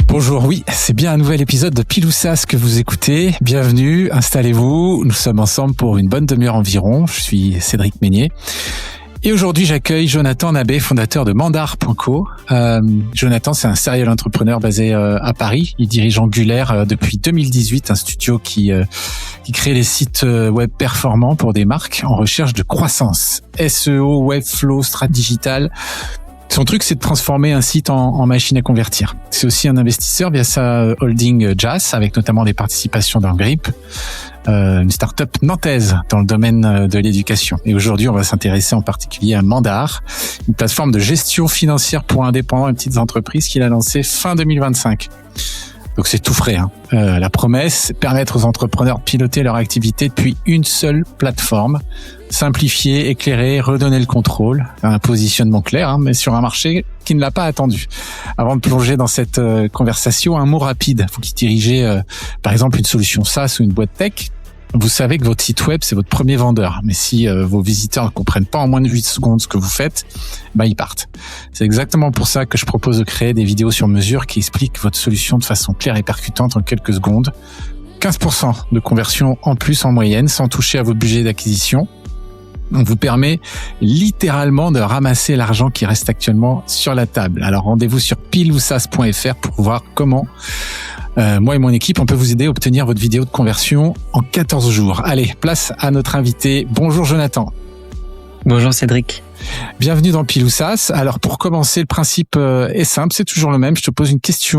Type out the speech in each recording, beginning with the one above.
Bonjour, oui, c'est bien un nouvel épisode de Pile ou Sas que vous écoutez. Bienvenue, installez-vous. Nous sommes ensemble pour une bonne demi-heure environ. Je suis Cédric Meignier. Et aujourd'hui, j'accueille Jonathan Nabet, fondateur de Mandar.co. Jonathan, c'est un serial entrepreneur basé à Paris. Il dirige Angulaire depuis 2018, un studio qui crée les sites web performants pour des marques en recherche de croissance. SEO, Webflow, Strat Digital. Son truc, c'est de transformer un site en machine à convertir. C'est aussi un investisseur via sa holding Jas, avec notamment des participations dans Grip, une start-up nantaise dans le domaine de l'éducation. Et aujourd'hui, on va s'intéresser en particulier à Mandar, une plateforme de gestion financière pour indépendants et petites entreprises qu'il a lancée fin 2025. Donc c'est tout frais. La promesse, permettre aux entrepreneurs de piloter leur activité depuis une seule plateforme, simplifier, éclairer, redonner le contrôle, un positionnement clair, mais sur un marché qui ne l'a pas attendu. Avant de plonger dans cette conversation, un mot rapide. Vous qui dirigez par exemple une solution SaaS ou une boîte tech, vous savez que votre site web, c'est votre premier vendeur. Mais si vos visiteurs ne comprennent pas en moins de 8 secondes ce que vous faites, ils partent. C'est exactement pour ça que je propose de créer des vidéos sur mesure qui expliquent votre solution de façon claire et percutante en quelques secondes. 15% de conversion en plus en moyenne, sans toucher à votre budget d'acquisition. On vous permet littéralement de ramasser l'argent qui reste actuellement sur la table. Alors rendez-vous sur pileousas.fr pour voir comment moi et mon équipe, on peut vous aider à obtenir votre vidéo de conversion en 14 jours. Allez, place à notre invité. Bonjour Jonathan. Bonjour Cédric. Bienvenue dans Pile ou Sas. Alors pour commencer, le principe est simple, c'est toujours le même. Je te pose une série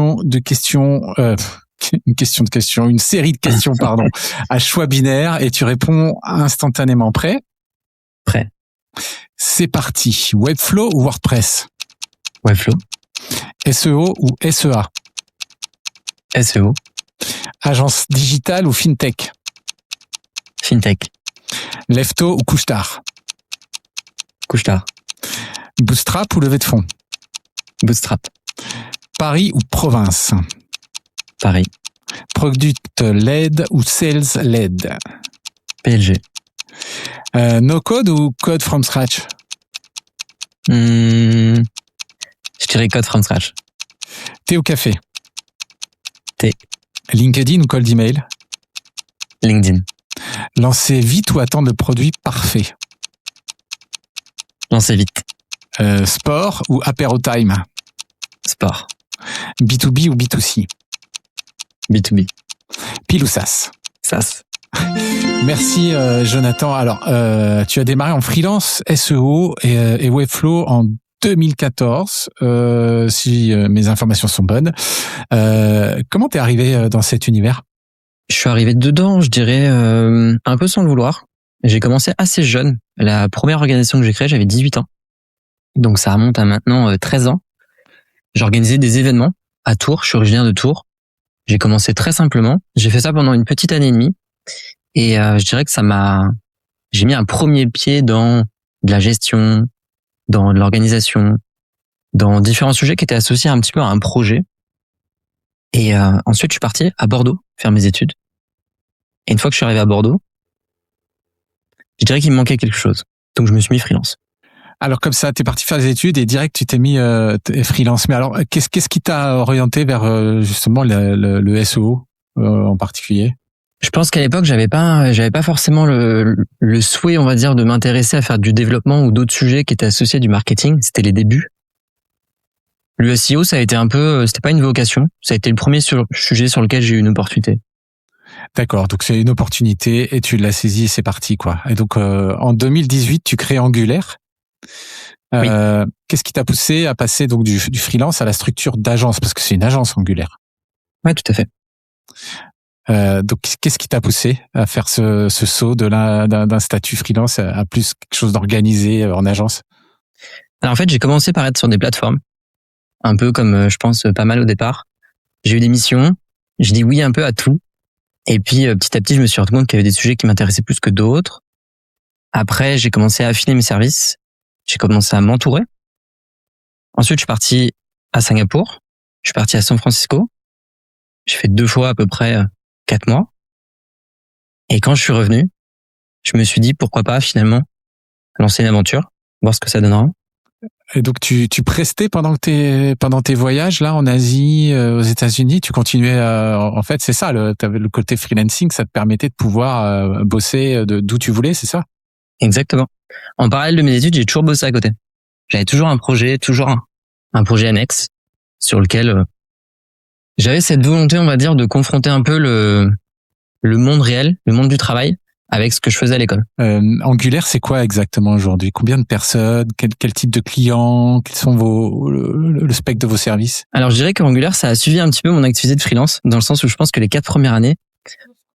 de questions, pardon, à choix binaire et tu réponds instantanément. Prêt ? Prêt. C'est parti. Webflow ou WordPress ? Webflow. SEO ou SEA ? SEO. Agence digitale ou fintech ? Fintech. Lefto ou couche-tard ? Couche-tard. Bootstrap ou levée de fonds ? Bootstrap. Paris ou province ? Paris. Product led ou sales led ? PLG. No code ou code from scratch ? Je dirais code from scratch. Thé ou café ? Thé. LinkedIn ou cold email ? LinkedIn. Lancer vite ou attendre le produit parfait ? Lancer vite. Sport ou apéro time ? Sport. B2B ou B2C ? B2B. Pile ou Sas ? Sas. Merci Jonathan. Alors, tu as démarré en freelance SEO et Webflow en 2014, si mes informations sont bonnes. Comment t'es arrivé dans cet univers ? Je suis arrivé dedans, je dirais, un peu sans le vouloir. J'ai commencé assez jeune. La première organisation que j'ai créée, j'avais 18 ans. Donc ça remonte à maintenant 13 ans. J'organisais des événements à Tours. Je suis originaire de Tours. J'ai commencé très simplement. J'ai fait ça pendant une petite année et demie. Et je dirais que j'ai mis un premier pied dans de la gestion, dans de l'organisation, dans différents sujets qui étaient associés un petit peu à un projet. Et ensuite, je suis parti à Bordeaux faire mes études. Et une fois que je suis arrivé à Bordeaux, je dirais qu'il me manquait quelque chose. Donc, je me suis mis freelance. Alors comme ça, t'es parti faire des études et direct tu t'es mis freelance. Mais alors, qu'est-ce qui t'a orienté vers justement le SEO en particulier ? Je pense qu'à l'époque, j'avais pas forcément le souhait, on va dire, de m'intéresser à faire du développement ou d'autres sujets qui étaient associés à du marketing. C'était les débuts. Le SEO, ça a été c'était pas une vocation. Ça a été le premier sujet sur lequel j'ai eu une opportunité. D'accord. Donc c'est une opportunité et tu l'as saisie et c'est parti, quoi. Et donc, en 2018, tu crées Angulaire. Oui. Qu'est-ce qui t'a poussé à passer donc du freelance à la structure d'agence? Parce que c'est une agence Angulaire. Ouais, tout à fait. Donc, qu'est-ce qui t'a poussé à faire ce saut d'un statut freelance à plus quelque chose d'organisé en agence? Alors en fait, j'ai commencé par être sur des plateformes, un peu comme je pense pas mal au départ. J'ai eu des missions, je dis oui un peu à tout, et puis petit à petit, je me suis rendu compte qu'il y avait des sujets qui m'intéressaient plus que d'autres. Après, j'ai commencé à affiner mes services, j'ai commencé à m'entourer. Ensuite, je suis parti à Singapour, je suis parti à San Francisco. J'ai fait 2 fois à peu près 4 mois. Et quand je suis revenu, je me suis dit pourquoi pas finalement lancer une aventure, voir ce que ça donnera. Et donc tu prestais pendant tes voyages là en Asie, aux États-Unis, tu continuais en fait, c'est ça t'avais le côté freelancing, ça te permettait de pouvoir bosser d'où tu voulais, c'est ça? Exactement. En parallèle de mes études, j'ai toujours bossé à côté. J'avais toujours un projet, un projet annexe sur lequel j'avais cette volonté, on va dire, de confronter un peu le monde réel, le monde du travail, avec ce que je faisais à l'école. Angular, c'est quoi exactement aujourd'hui? Combien de personnes? Quel type de clients? Quels sont le spectre de vos services? Alors, je dirais qu'Angular, ça a suivi un petit peu mon activité de freelance, dans le sens où je pense que les 4 premières années,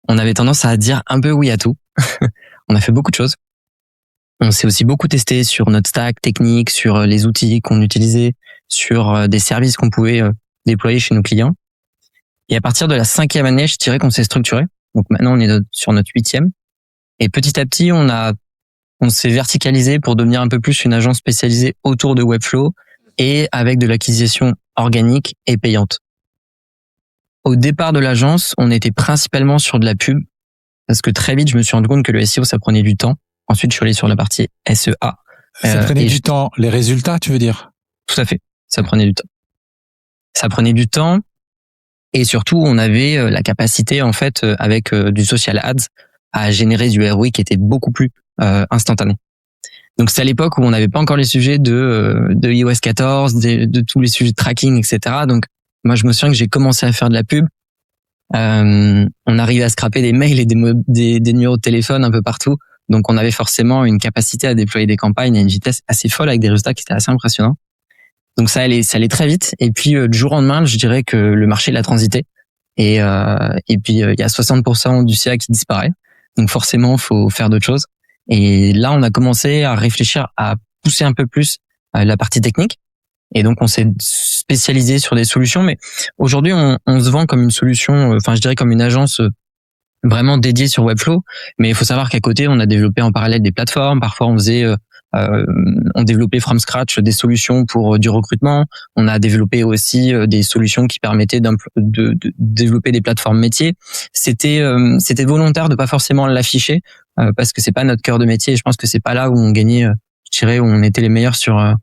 on avait tendance à dire un peu oui à tout. On a fait beaucoup de choses. On s'est aussi beaucoup testé sur notre stack technique, sur les outils qu'on utilisait, sur des services qu'on pouvait déployer chez nos clients. Et à partir de la 5e année, je dirais qu'on s'est structuré. Donc maintenant, on est sur notre 8e. Et petit à petit, on s'est verticalisé pour devenir un peu plus une agence spécialisée autour de Webflow et avec de l'acquisition organique et payante. Au départ de l'agence, on était principalement sur de la pub parce que très vite, je me suis rendu compte que le SEO, ça prenait du temps. Ensuite, je suis allé sur la partie SEA. Ça prenait du temps. Les résultats, tu veux dire? Tout à fait. Ça prenait du temps. Ça prenait du temps et surtout, on avait la capacité, en fait, avec du social ads, à générer du ROI qui était beaucoup plus instantané. Donc c'est à l'époque où on n'avait pas encore les sujets de iOS 14, de tous les sujets de tracking, etc. Donc moi je me souviens que j'ai commencé à faire de la pub. On arrivait à scraper des mails et des numéros de téléphone un peu partout. Donc on avait forcément une capacité à déployer des campagnes à une vitesse assez folle avec des résultats qui étaient assez impressionnants. Donc ça allait très vite. Et puis du jour au lendemain, je dirais que le marché l'a transité. Et puis il y a 60% du CA qui disparaît. Donc forcément, faut faire d'autres choses. Et là, on a commencé à réfléchir à pousser un peu plus la partie technique. Et donc, on s'est spécialisé sur des solutions. Mais aujourd'hui, on se vend comme une solution, je dirais comme une agence vraiment dédiée sur Webflow. Mais il faut savoir qu'à côté, on a développé en parallèle des plateformes. Parfois, on développait from scratch des solutions pour du recrutement. On a développé aussi des solutions qui permettaient de développer des plateformes métiers. C'était volontaire de pas forcément l'afficher parce que c'est pas notre cœur de métier. Et je pense que c'est pas là où on gagnait, je dirais, où on était les meilleurs sur la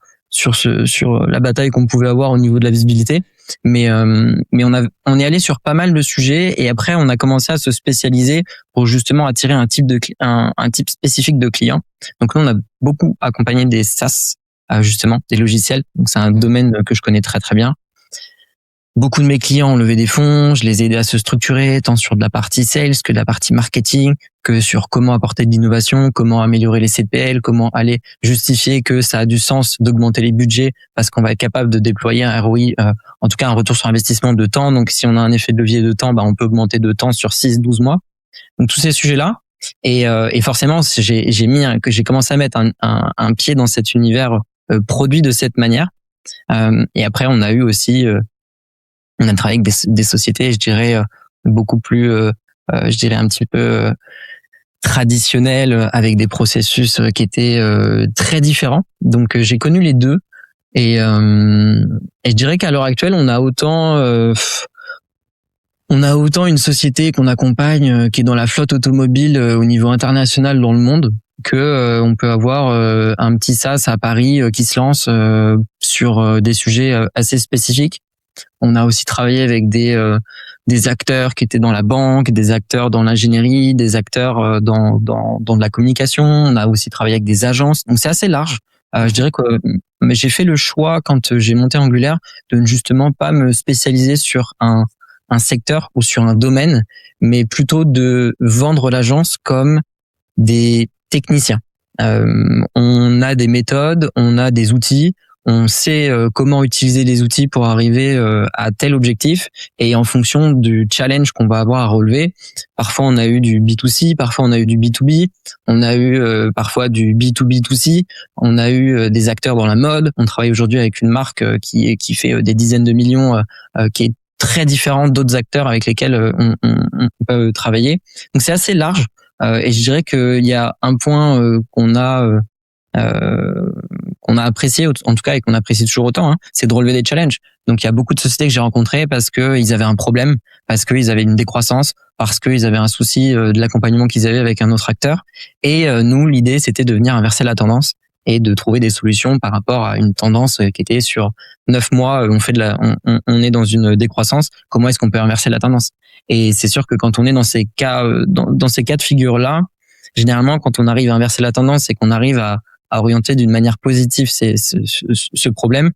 bataille qu'on pouvait avoir au niveau de la visibilité. Mais on est allé sur pas mal de sujets et après on a commencé à se spécialiser pour justement attirer un type spécifique de clients. Donc nous on a beaucoup accompagné des SaaS, justement des logiciels. Donc c'est un domaine que je connais très très bien. Beaucoup de mes clients ont levé des fonds, je les ai aidés à se structurer, tant sur de la partie sales que de la partie marketing, que sur comment apporter de l'innovation, comment améliorer les CPL, comment aller justifier que ça a du sens d'augmenter les budgets parce qu'on va être capable de déployer un ROI, en tout cas un retour sur investissement de temps. Donc si on a un effet de levier de temps, on peut augmenter de temps sur 6-12 mois. Donc tous ces sujets-là. Et forcément, j'ai commencé à mettre un pied dans cet univers produit de cette manière. Et après, on a eu aussi... on a travaillé avec des sociétés, je dirais, beaucoup plus, je dirais un petit peu traditionnelles, avec des processus qui étaient très différents. Donc j'ai connu les deux. Et je dirais qu'à l'heure actuelle, on a autant une société qu'on accompagne qui est dans la flotte automobile au niveau international dans le monde que on peut avoir un petit SaaS à Paris qui se lance sur des sujets assez spécifiques. On a aussi travaillé avec des acteurs qui étaient dans la banque, des acteurs dans l'ingénierie, des acteurs dans de la communication. On a aussi travaillé avec des agences. Donc c'est assez large. Je dirais que j'ai fait le choix quand j'ai monté Angular de ne justement pas me spécialiser sur un secteur ou sur un domaine, mais plutôt de vendre l'agence comme des techniciens. On a des méthodes, on a des outils. On sait comment utiliser les outils pour arriver à tel objectif et en fonction du challenge qu'on va avoir à relever. Parfois, on a eu du B2C, parfois on a eu du B2B, on a eu parfois du B2B2C, on a eu des acteurs dans la mode. On travaille aujourd'hui avec une marque qui fait des dizaines de millions, qui est très différente d'autres acteurs avec lesquels on peut travailler. Donc c'est assez large et je dirais qu'il y a un point qu'on qu'on a apprécié, en tout cas, et qu'on apprécie toujours autant, hein, c'est de relever des challenges. Donc, il y a beaucoup de sociétés que j'ai rencontrées parce que ils avaient un problème, parce qu'ils avaient une décroissance, parce qu'ils avaient un souci de l'accompagnement qu'ils avaient avec un autre acteur. Et nous, l'idée, c'était de venir inverser la tendance et de trouver des solutions par rapport à une tendance qui était sur 9 mois, on est dans une décroissance. Comment est-ce qu'on peut inverser la tendance? Et c'est sûr que quand on est dans ces cas, dans ces cas de figure-là, généralement, quand on arrive à inverser la tendance et qu'on arrive à orienter d'une manière positive ce problème,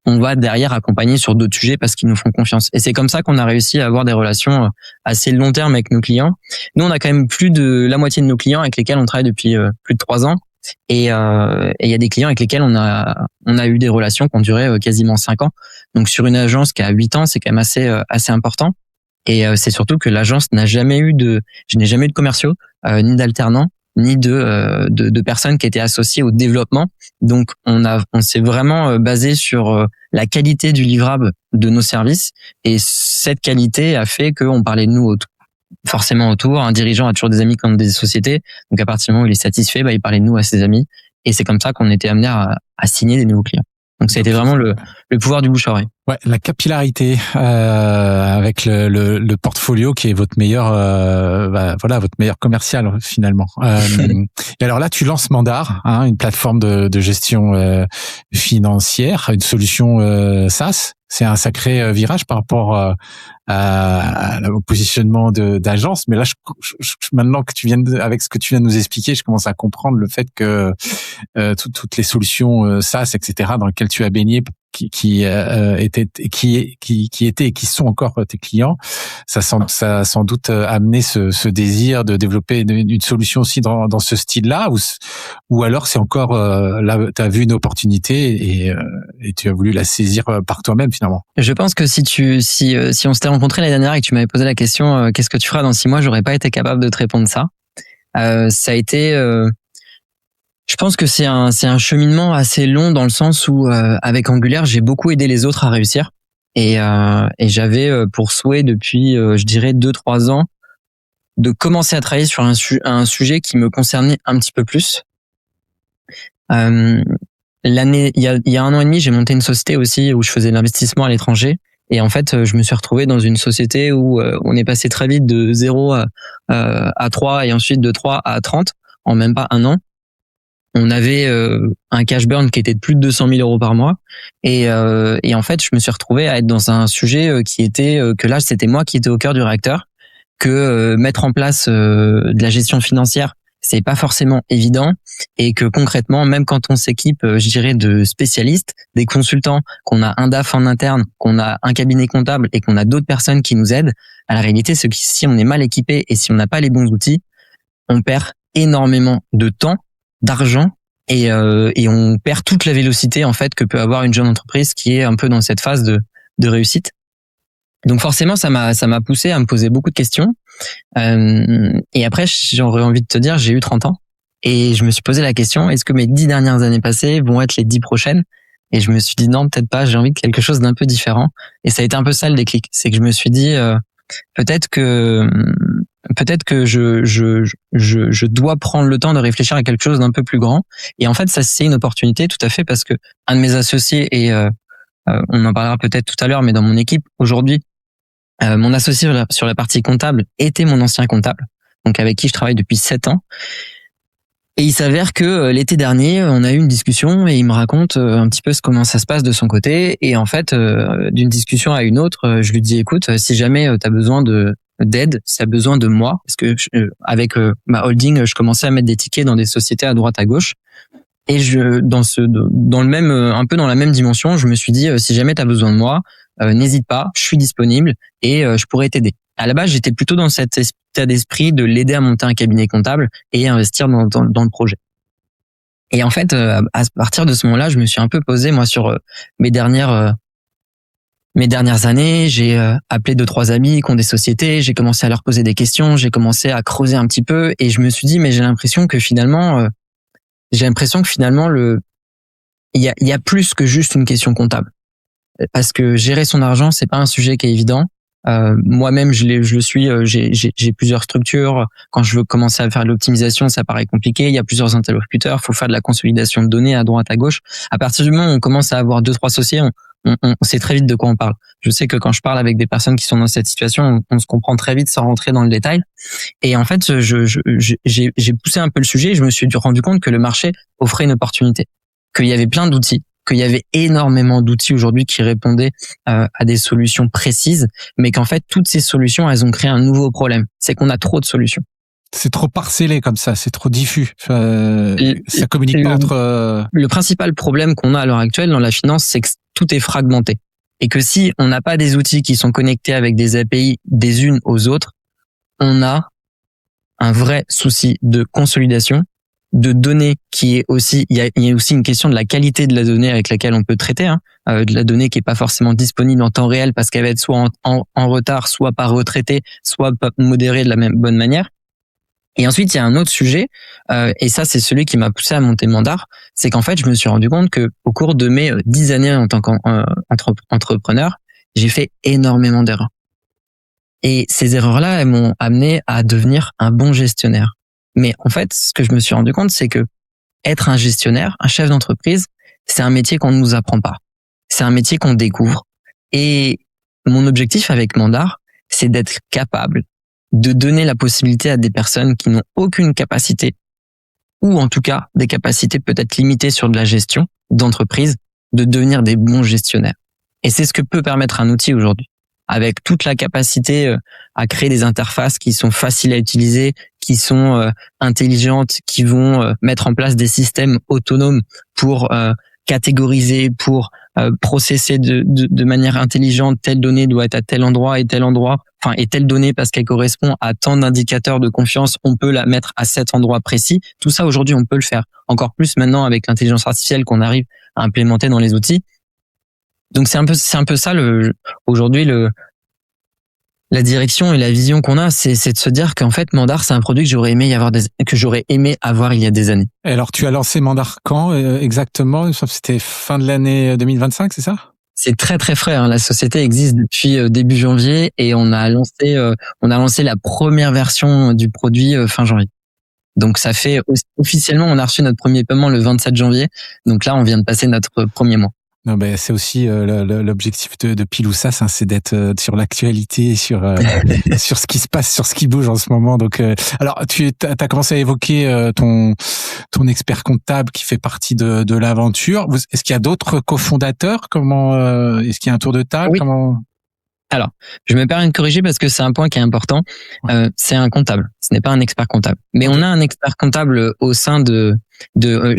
on va derrière accompagner sur d'autres sujets parce qu'ils nous font confiance. Et c'est comme ça qu'on a réussi à avoir des relations assez long terme avec nos clients. Nous, on a quand même plus de la moitié de nos clients avec lesquels on travaille depuis plus de 3 ans. Et il y a des clients avec lesquels on a eu des relations qui ont duré quasiment 5 ans. Donc sur une agence qui a 8 ans, c'est quand même assez important. Et c'est surtout que l'agence je n'ai jamais eu de commerciaux, ni d'alternants, ni de personnes qui étaient associées au développement. Donc on s'est vraiment basé sur la qualité du livrable de nos services, et cette qualité a fait qu'on parlait de nous forcément autour. Un dirigeant a toujours des amis comme des sociétés, donc à partir du moment où il est satisfait, il parlait de nous à ses amis, et c'est comme ça qu'on était amené à signer des nouveaux clients. Donc ça a été vraiment le pouvoir du bouche à oreille. Ouais, la capillarité avec le portfolio qui est votre meilleur votre meilleur commercial finalement. Et alors là, tu lances Mandar, une plateforme de gestion financière, une solution SaaS. C'est un sacré virage par rapport au positionnement d'agence. Mais là, maintenant que avec ce que tu viens de nous expliquer, je commence à comprendre le fait que toutes les solutions SaaS, etc., dans lesquelles tu as baigné, qui étaient et qui sont encore tes clients, ça a sans doute amené ce désir de développer une solution aussi dans ce style-là, ou alors c'est encore là, tu as vu une opportunité et tu as voulu la saisir par toi-même finalement. Je pense que si on s'était rencontrés l'année dernière et que tu m'avais posé la question qu'est-ce que tu feras dans 6 mois, j'aurais pas été capable de te répondre ça. Ça a été je pense que c'est un cheminement assez long dans le sens où avec Angular, j'ai beaucoup aidé les autres à réussir, et j'avais pour souhait depuis je dirais 2-3 ans de commencer à travailler sur un sujet qui me concernait un petit peu plus. Il y a 1 an et demi, j'ai monté une société aussi où je faisais de l'investissement à l'étranger, et en fait, je me suis retrouvé dans une société où on est passé très vite de 0 à 3 et ensuite de 3 à 30 en même pas 1 an. On avait un cash burn qui était de plus de 200 000 euros par mois, et en fait je me suis retrouvé à être dans un sujet qui était que là c'était moi qui étais au cœur du réacteur, que mettre en place de la gestion financière c'est pas forcément évident, et que concrètement même quand on s'équipe je dirais de spécialistes, des consultants, qu'on a un DAF en interne, qu'on a un cabinet comptable et qu'on a d'autres personnes qui nous aident, à la réalité c'est que si on est mal équipé et si on n'a pas les bons outils, on perd énormément de temps, d'argent, et on perd toute la vélocité en fait que peut avoir une jeune entreprise qui est un peu dans cette phase de réussite. Donc forcément ça m'a poussé à me poser beaucoup de questions, et après j'aurais envie de te dire j'ai eu 30 ans et je me suis posé la question, est-ce que mes 10 dernières années passées vont être les 10 prochaines? Et je me suis dit non, peut-être pas, j'ai envie de quelque chose d'un peu différent, et ça a été un peu ça le déclic, c'est que je me suis dit peut-être que je dois prendre le temps de réfléchir à quelque chose d'un peu plus grand. Et en fait, ça c'est une opportunité tout à fait, parce que un de mes associés, et on en parlera peut-être tout à l'heure, mais dans mon équipe aujourd'hui, mon associé sur la partie comptable était mon ancien comptable, donc avec qui je travaille depuis 7 ans. Et il s'avère que l'été dernier, on a eu une discussion et il me raconte un petit peu comment ça se passe de son côté. Et en fait, d'une discussion à une autre, je lui dis écoute, si jamais tu as besoin d'aide, si tu as besoin de moi, parce que avec ma holding, je commençais à mettre des tickets dans des sociétés à droite à gauche, et dans le même un peu dans la même dimension, je me suis dit si jamais tu as besoin de moi, n'hésite pas, je suis disponible et je pourrais t'aider. À la base, j'étais plutôt dans cet état d'esprit de l'aider à monter un cabinet comptable et investir dans le projet. Et en fait, à partir de ce moment-là, je me suis un peu posé moi sur mes dernières années. J'ai appelé 2-3 amis qui ont des sociétés, j'ai commencé à leur poser des questions, j'ai commencé à creuser un petit peu, et je me suis dit mais j'ai l'impression que finalement il y a plus que juste une question comptable. Parce que gérer son argent, c'est pas un sujet qui est évident. Moi-même, je le suis. J'ai plusieurs structures. Quand je veux commencer à faire de l'optimisation, ça paraît compliqué. Il y a plusieurs interlocuteurs. Il faut faire de la consolidation de données à droite, à gauche. À partir du moment où on commence à avoir 2-3 associés, on sait très vite de quoi on parle. Je sais que quand je parle avec des personnes qui sont dans cette situation, on se comprend très vite sans rentrer dans le détail. Et en fait, j'ai poussé un peu le sujet et je me suis rendu compte que le marché offrait une opportunité, qu'il y avait plein d'outils, qu'il y avait énormément d'outils aujourd'hui qui répondaient à des solutions précises, mais qu'en fait, toutes ces solutions, elles ont créé un nouveau problème. C'est qu'on a trop de solutions. C'est trop parcellé comme ça, c'est trop diffus. Ça communique pas entre... Le principal problème qu'on a à l'heure actuelle dans la finance, c'est que tout est fragmenté. Et que si on n'a pas des outils qui sont connectés avec des API des unes aux autres, on a un vrai souci de consolidation, de données qui est aussi, il y a aussi une question de la qualité de la donnée avec laquelle on peut traiter, de la donnée qui est pas forcément disponible en temps réel parce qu'elle va être soit en retard, soit pas retraitée, soit pas modérée de la même bonne manière. Et ensuite, il y a un autre sujet, et ça, c'est celui qui m'a poussé à monter Mandar, c'est qu'en fait, je me suis rendu compte que au cours de mes 10 années en tant qu'entrepreneur, j'ai fait énormément d'erreurs. Et ces erreurs-là, elles m'ont amené à devenir un bon gestionnaire. Mais en fait, ce que je me suis rendu compte, c'est que être un gestionnaire, un chef d'entreprise, c'est un métier qu'on ne nous apprend pas. C'est un métier qu'on découvre. Et mon objectif avec Mandar, c'est d'être capable de donner la possibilité à des personnes qui n'ont aucune capacité, ou en tout cas des capacités peut-être limitées sur de la gestion d'entreprise, de devenir des bons gestionnaires. Et c'est ce que peut permettre un outil aujourd'hui, avec toute la capacité à créer des interfaces qui sont faciles à utiliser, qui sont intelligentes, qui vont mettre en place des systèmes autonomes pour catégoriser, pour processer de manière intelligente, telle donnée doit être à tel endroit et tel endroit, et telle donnée parce qu'elle correspond à tant d'indicateurs de confiance, on peut la mettre à cet endroit précis. Tout ça aujourd'hui, on peut le faire. Encore plus maintenant avec l'intelligence artificielle qu'on arrive à implémenter dans les outils. Donc c'est un peu ça aujourd'hui la direction et la vision qu'on a, c'est de se dire qu'en fait Mandar, c'est un produit que j'aurais aimé avoir il y a des années. Et alors tu as lancé Mandar quand exactement? C'était fin de l'année 2025, c'est ça? C'est très très frais. La société existe depuis début janvier et on a lancé la première version du produit fin janvier. Donc ça fait officiellement, on a reçu notre premier paiement le 27 janvier. Donc là, on vient de passer notre premier mois. Non, ben c'est aussi l'objectif de Piloussas, c'est d'être sur l'actualité, sur ce qui se passe, sur ce qui bouge en ce moment. Donc, alors tu as commencé à évoquer ton expert comptable qui fait partie de l'aventure. Est-ce qu'il y a d'autres cofondateurs? Est-ce qu'il y a un tour de table? Oui. Alors, je me permets de corriger parce que c'est un point qui est important. C'est un comptable, ce n'est pas un expert comptable. Mais on a un expert comptable au sein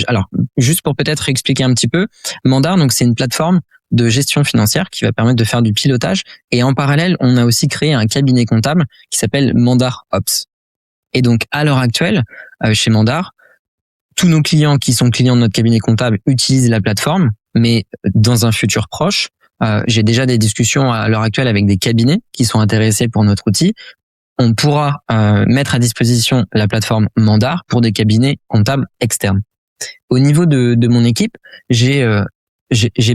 alors, juste pour peut-être expliquer un petit peu, Mandar, donc c'est une plateforme de gestion financière qui va permettre de faire du pilotage. Et en parallèle, on a aussi créé un cabinet comptable qui s'appelle Mandar Ops. Et donc, à l'heure actuelle, chez Mandar, tous nos clients qui sont clients de notre cabinet comptable utilisent la plateforme, mais dans un futur proche, j'ai déjà des discussions à l'heure actuelle avec des cabinets qui sont intéressés pour notre outil. On pourra mettre à disposition la plateforme Mandar pour des cabinets comptables externes. Au niveau de mon équipe, j'ai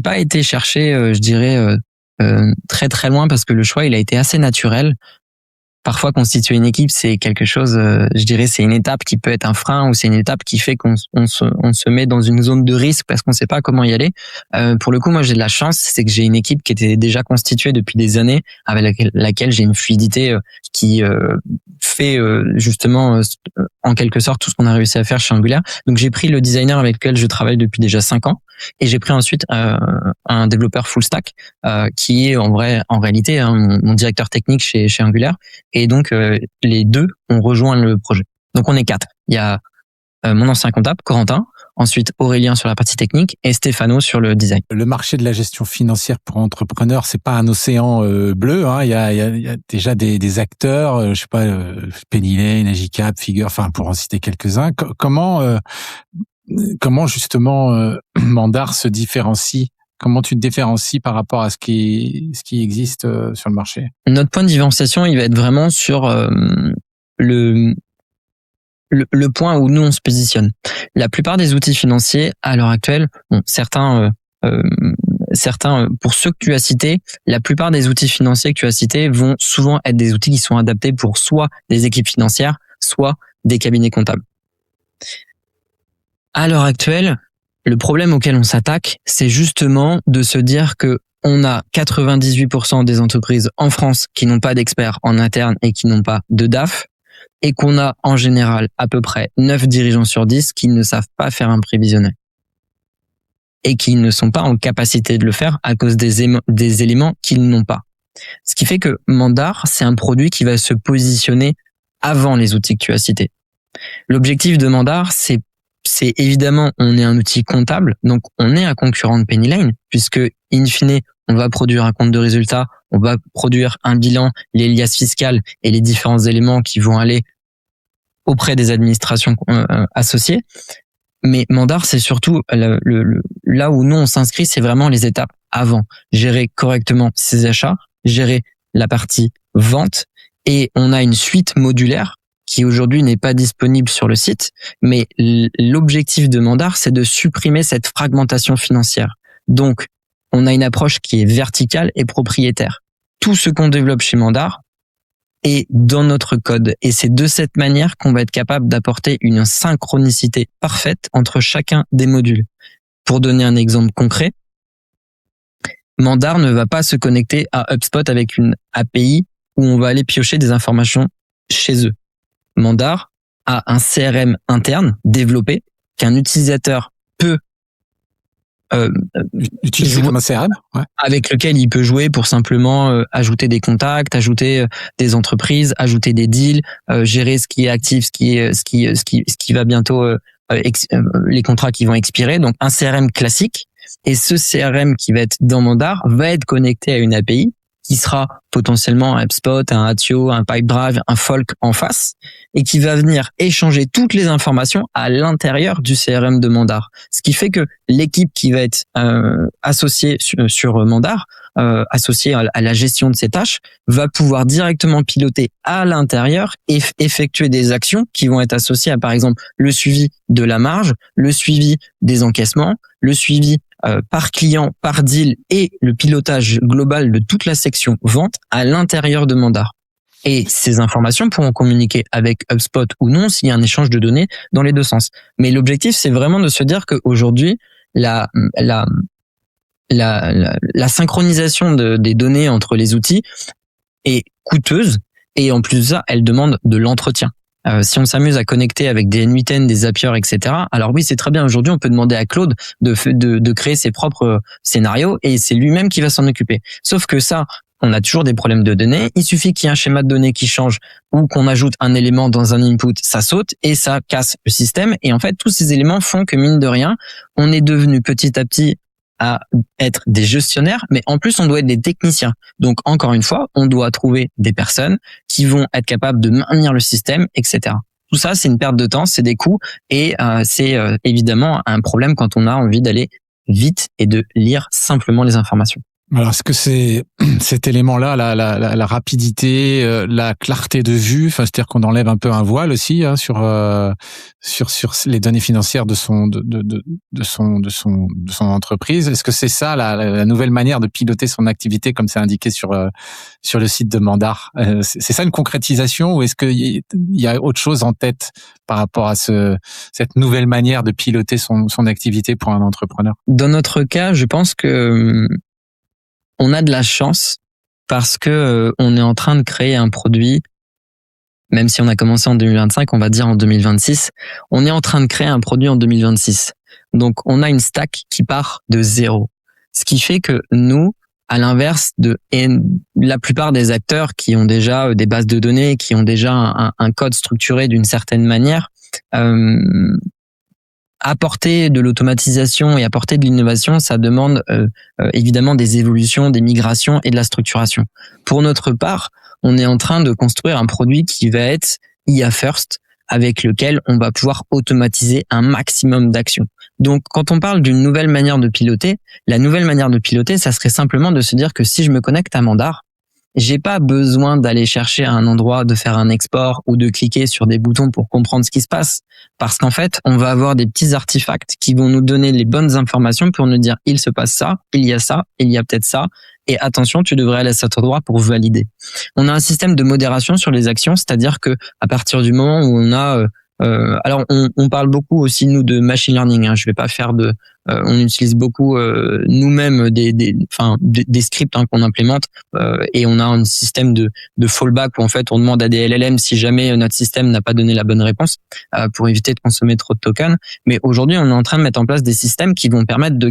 pas été chercher, je dirais, très très loin parce que le choix il a été assez naturel. Parfois, constituer une équipe, c'est quelque chose, je dirais, c'est une étape qui peut être un frein ou c'est une étape qui fait qu'on se met dans une zone de risque parce qu'on ne sait pas comment y aller. Pour le coup, moi, j'ai de la chance, c'est que j'ai une équipe qui était déjà constituée depuis des années, avec laquelle j'ai une fluidité qui fait justement, en quelque sorte, tout ce qu'on a réussi à faire chez Angular. Donc, j'ai pris le designer avec lequel je travaille depuis déjà 5 ans. Et j'ai pris ensuite un développeur full stack qui est en réalité mon directeur technique chez Angular. Et donc les deux ont rejoint le projet. Donc on est 4. Il y a mon ancien comptable Corentin, ensuite Aurélien sur la partie technique et Stéphano sur le design. Le marché de la gestion financière pour entrepreneurs, c'est pas un océan bleu. Il y a déjà des acteurs, je sais pas, Penny Lane, Agicap, Figure, pour en citer quelques-uns. Comment justement Mandar se différencie? Comment tu te différencies par rapport à ce qui existe sur le marché? Notre point de différenciation, il va être vraiment sur le point où nous on se positionne. La plupart des outils financiers à l'heure actuelle, certains pour ceux que tu as cités, la plupart des outils financiers que tu as cités vont souvent être des outils qui sont adaptés pour soit des équipes financières, soit des cabinets comptables. À l'heure actuelle, le problème auquel on s'attaque, c'est justement de se dire que on a 98% des entreprises en France qui n'ont pas d'experts en interne et qui n'ont pas de DAF, et qu'on a en général à peu près 9 dirigeants sur 10 qui ne savent pas faire un prévisionnel et qui ne sont pas en capacité de le faire à cause des éléments qu'ils n'ont pas. Ce qui fait que Mandar, c'est un produit qui va se positionner avant les outils que tu as cités. L'objectif de Mandar, c'est évidemment, on est un outil comptable, donc on est un concurrent de Pennyline, puisque in fine, on va produire un compte de résultat, on va produire un bilan, les liasses fiscales et les différents éléments qui vont aller auprès des administrations associées. Mais Mandar, c'est surtout là où nous on s'inscrit, c'est vraiment les étapes avant. Gérer correctement ses achats, gérer la partie vente, et on a une suite modulaire qui aujourd'hui n'est pas disponible sur le site, mais l'objectif de Mandar, c'est de supprimer cette fragmentation financière. Donc, on a une approche qui est verticale et propriétaire. Tout ce qu'on développe chez Mandar est dans notre code, et c'est de cette manière qu'on va être capable d'apporter une synchronicité parfaite entre chacun des modules. Pour donner un exemple concret, Mandar ne va pas se connecter à HubSpot avec une API où on va aller piocher des informations chez eux. Mandar a un CRM interne développé qu'un utilisateur peut utiliser comme un CRM, ouais. Avec lequel il peut jouer pour simplement ajouter des contacts, ajouter des entreprises, ajouter des deals, gérer ce qui est actif, ce qui va bientôt les contrats qui vont expirer. Donc un CRM classique, et ce CRM qui va être dans Mandar va être connecté à une API qui sera potentiellement un HubSpot, un Hatio, un Pipedrive, un Folk en face, et qui va venir échanger toutes les informations à l'intérieur du CRM de Mandar. Ce qui fait que l'équipe qui va être associée sur Mandar, associée à la gestion de ces tâches, va pouvoir directement piloter à l'intérieur et effectuer des actions qui vont être associées à, par exemple, le suivi de la marge, le suivi des encaissements, le suivi par client, par deal, et le pilotage global de toute la section vente à l'intérieur de Mandar. Et ces informations pourront communiquer avec HubSpot ou non s'il y a un échange de données dans les deux sens. Mais l'objectif, c'est vraiment de se dire qu'aujourd'hui, la synchronisation des données entre les outils est coûteuse, et en plus de ça, elle demande de l'entretien. Si on s'amuse à connecter avec des N8N, des Zapier, etc., alors oui, c'est très bien. Aujourd'hui, on peut demander à Claude de créer ses propres scénarios, et c'est lui-même qui va s'en occuper. Sauf que ça, on a toujours des problèmes de données. Il suffit qu'il y ait un schéma de données qui change ou qu'on ajoute un élément dans un input, ça saute et ça casse le système. Et en fait, tous ces éléments font que, mine de rien, on est devenu petit à petit à être des gestionnaires, mais en plus, on doit être des techniciens. Donc, encore une fois, on doit trouver des personnes qui vont être capables de maintenir le système, etc. Tout ça, c'est une perte de temps, c'est des coûts, et c'est évidemment un problème quand on a envie d'aller vite et de lire simplement les informations. Alors, est-ce que c'est cet élément-là, la rapidité, la clarté de vue, enfin, c'est-à-dire qu'on enlève un peu un voile aussi sur les données financières de son entreprise. Est-ce que c'est ça la nouvelle manière de piloter son activité, comme c'est indiqué sur le site de Mandar? C'est ça une concrétisation, ou est-ce qu'il y a autre chose en tête par rapport à cette nouvelle manière de piloter son activité pour un entrepreneur? Dans notre cas, je pense que on a de la chance parce que on est en train de créer un produit, même si on a commencé en 2025, on va dire en 2026, on est en train de créer un produit en 2026. Donc on a une stack qui part de zéro. Ce qui fait que nous, à l'inverse de la plupart des acteurs qui ont déjà des bases de données, qui ont déjà un code structuré d'une certaine manière, apporter de l'automatisation et apporter de l'innovation, ça demande évidemment des évolutions, des migrations et de la structuration. Pour notre part, on est en train de construire un produit qui va être IA first, avec lequel on va pouvoir automatiser un maximum d'actions. Donc, quand on parle d'une nouvelle manière de piloter, la nouvelle manière de piloter, ça serait simplement de se dire que si je me connecte à Mandar j'ai pas besoin d'aller chercher à un endroit, de faire un export ou de cliquer sur des boutons pour comprendre ce qui se passe. Parce qu'en fait, on va avoir des petits artefacts qui vont nous donner les bonnes informations pour nous dire il se passe ça, il y a ça, il y a peut-être ça. Et attention, tu devrais aller à cet endroit pour valider. On a un système de modération sur les actions, c'est-à-dire que à partir du moment où on a alors on parle beaucoup aussi nous de machine learning. Je vais pas faire de. On utilise beaucoup nous-mêmes des scripts qu'on implémente et on a un système de fallback où en fait on demande à des LLM si jamais notre système n'a pas donné la bonne réponse pour éviter de consommer trop de tokens. Mais aujourd'hui on est en train de mettre en place des systèmes qui vont permettre de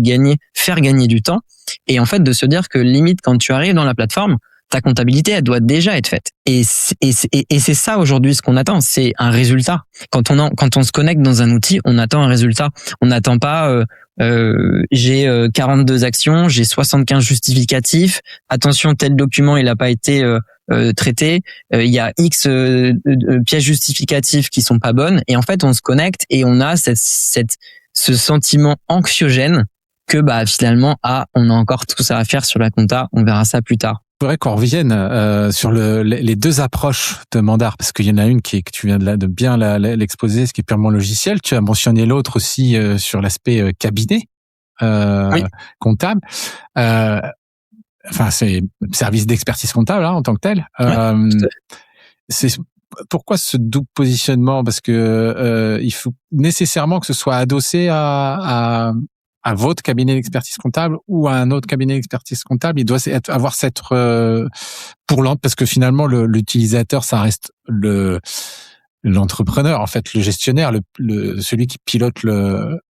faire gagner du temps et en fait de se dire que limite quand tu arrives dans la plateforme, ta comptabilité, elle doit déjà être faite. Et c'est ça aujourd'hui ce qu'on attend, c'est un résultat. Quand on se connecte dans un outil, on attend un résultat. On n'attend pas j'ai 42 actions, j'ai 75 justificatifs. Attention, tel document il n'a pas été traité. Il y a X pièces justificatives qui sont pas bonnes. Et en fait, on se connecte et on a ce sentiment anxiogène que finalement on a encore tout ça à faire sur la compta. On verra ça plus tard. Je voudrais qu'on revienne sur les deux approches de Mandar, parce qu'il y en a une que tu viens de bien l'exposer, ce qui est purement logiciel. Tu as mentionné l'autre aussi sur l'aspect cabinet oui. Comptable. C'est service d'expertise comptable en tant que tel. C'est pourquoi ce double positionnement? Parce que il faut nécessairement que ce soit adossé à votre cabinet d'expertise comptable ou à un autre cabinet d'expertise comptable, il doit avoir cette parce que finalement l'utilisateur ça reste l'entrepreneur en fait, le gestionnaire, celui qui pilote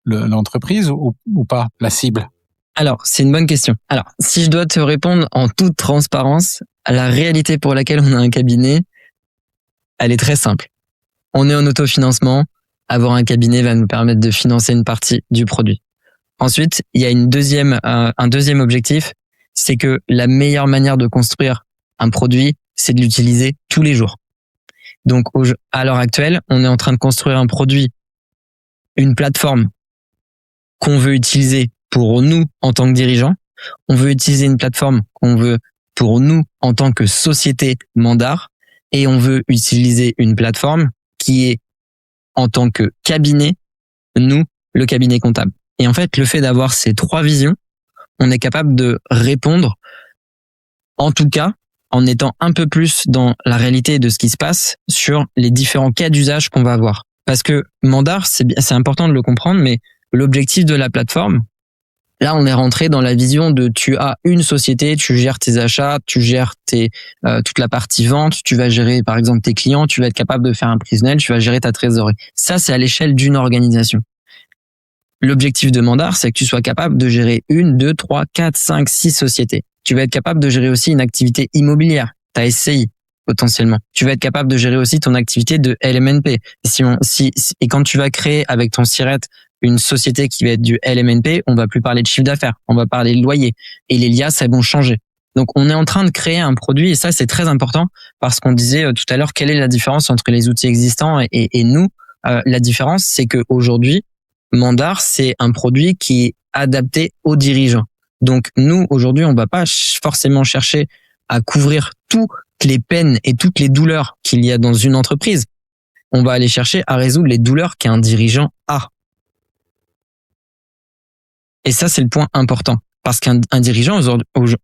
l'entreprise ou pas, la cible. Alors, c'est une bonne question. Alors, si je dois te répondre en toute transparence, la réalité pour laquelle on a un cabinet, elle est très simple. On est en autofinancement, avoir un cabinet va nous permettre de financer une partie du produit. Ensuite, il y a un deuxième objectif, c'est que la meilleure manière de construire un produit, c'est de l'utiliser tous les jours. Donc, à l'heure actuelle, on est en train de construire un produit, une plateforme qu'on veut utiliser pour nous en tant que dirigeants. On veut utiliser une plateforme qu'on veut pour nous en tant que société Mandar et on veut utiliser une plateforme qui est en tant que cabinet, nous, le cabinet comptable. Et en fait, le fait d'avoir ces trois visions, on est capable de répondre, en tout cas, en étant un peu plus dans la réalité de ce qui se passe sur les différents cas d'usage qu'on va avoir. Parce que Mandar, c'est important de le comprendre, mais l'objectif de la plateforme, là, on est rentré dans la vision de tu as une société, tu gères tes achats, tu gères toute la partie vente, tu vas gérer par exemple tes clients, tu vas être capable de faire un prévisionnel, tu vas gérer ta trésorerie. Ça, c'est à l'échelle d'une organisation. L'objectif de Mandar, c'est que tu sois capable de gérer 1, 2, 3, 4, 5, 6 sociétés. Tu vas être capable de gérer aussi une activité immobilière, ta SCI, potentiellement. Tu vas être capable de gérer aussi ton activité de LMNP. Et quand tu vas créer avec ton SIRET une société qui va être du LMNP, on va plus parler de chiffre d'affaires, on va parler de loyer. Et les liasses, elles vont changer. Donc, on est en train de créer un produit, et ça, c'est très important, parce qu'on disait tout à l'heure, quelle est la différence entre les outils existants et nous? La différence, c'est qu'aujourd'hui, Mandar, c'est un produit qui est adapté aux dirigeants. Donc, nous, aujourd'hui, on va pas forcément chercher à couvrir toutes les peines et toutes les douleurs qu'il y a dans une entreprise. On va aller chercher à résoudre les douleurs qu'un dirigeant a. Et ça, c'est le point important. Parce qu'un dirigeant,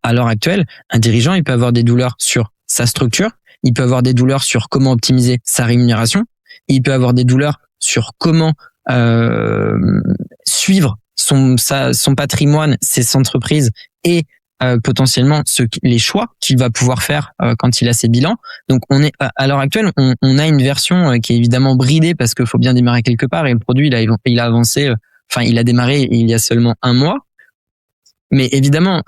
à l'heure actuelle, un dirigeant, il peut avoir des douleurs sur sa structure, il peut avoir des douleurs sur comment optimiser sa rémunération, il peut avoir des douleurs sur comment suivre son patrimoine, ses entreprises et potentiellement les choix qu'il va pouvoir faire quand il a ses bilans. Donc à l'heure actuelle, on a une version qui est évidemment bridée parce qu'il faut bien démarrer quelque part et le produit il a avancé, il a démarré il y a seulement 1 mois. Mais évidemment,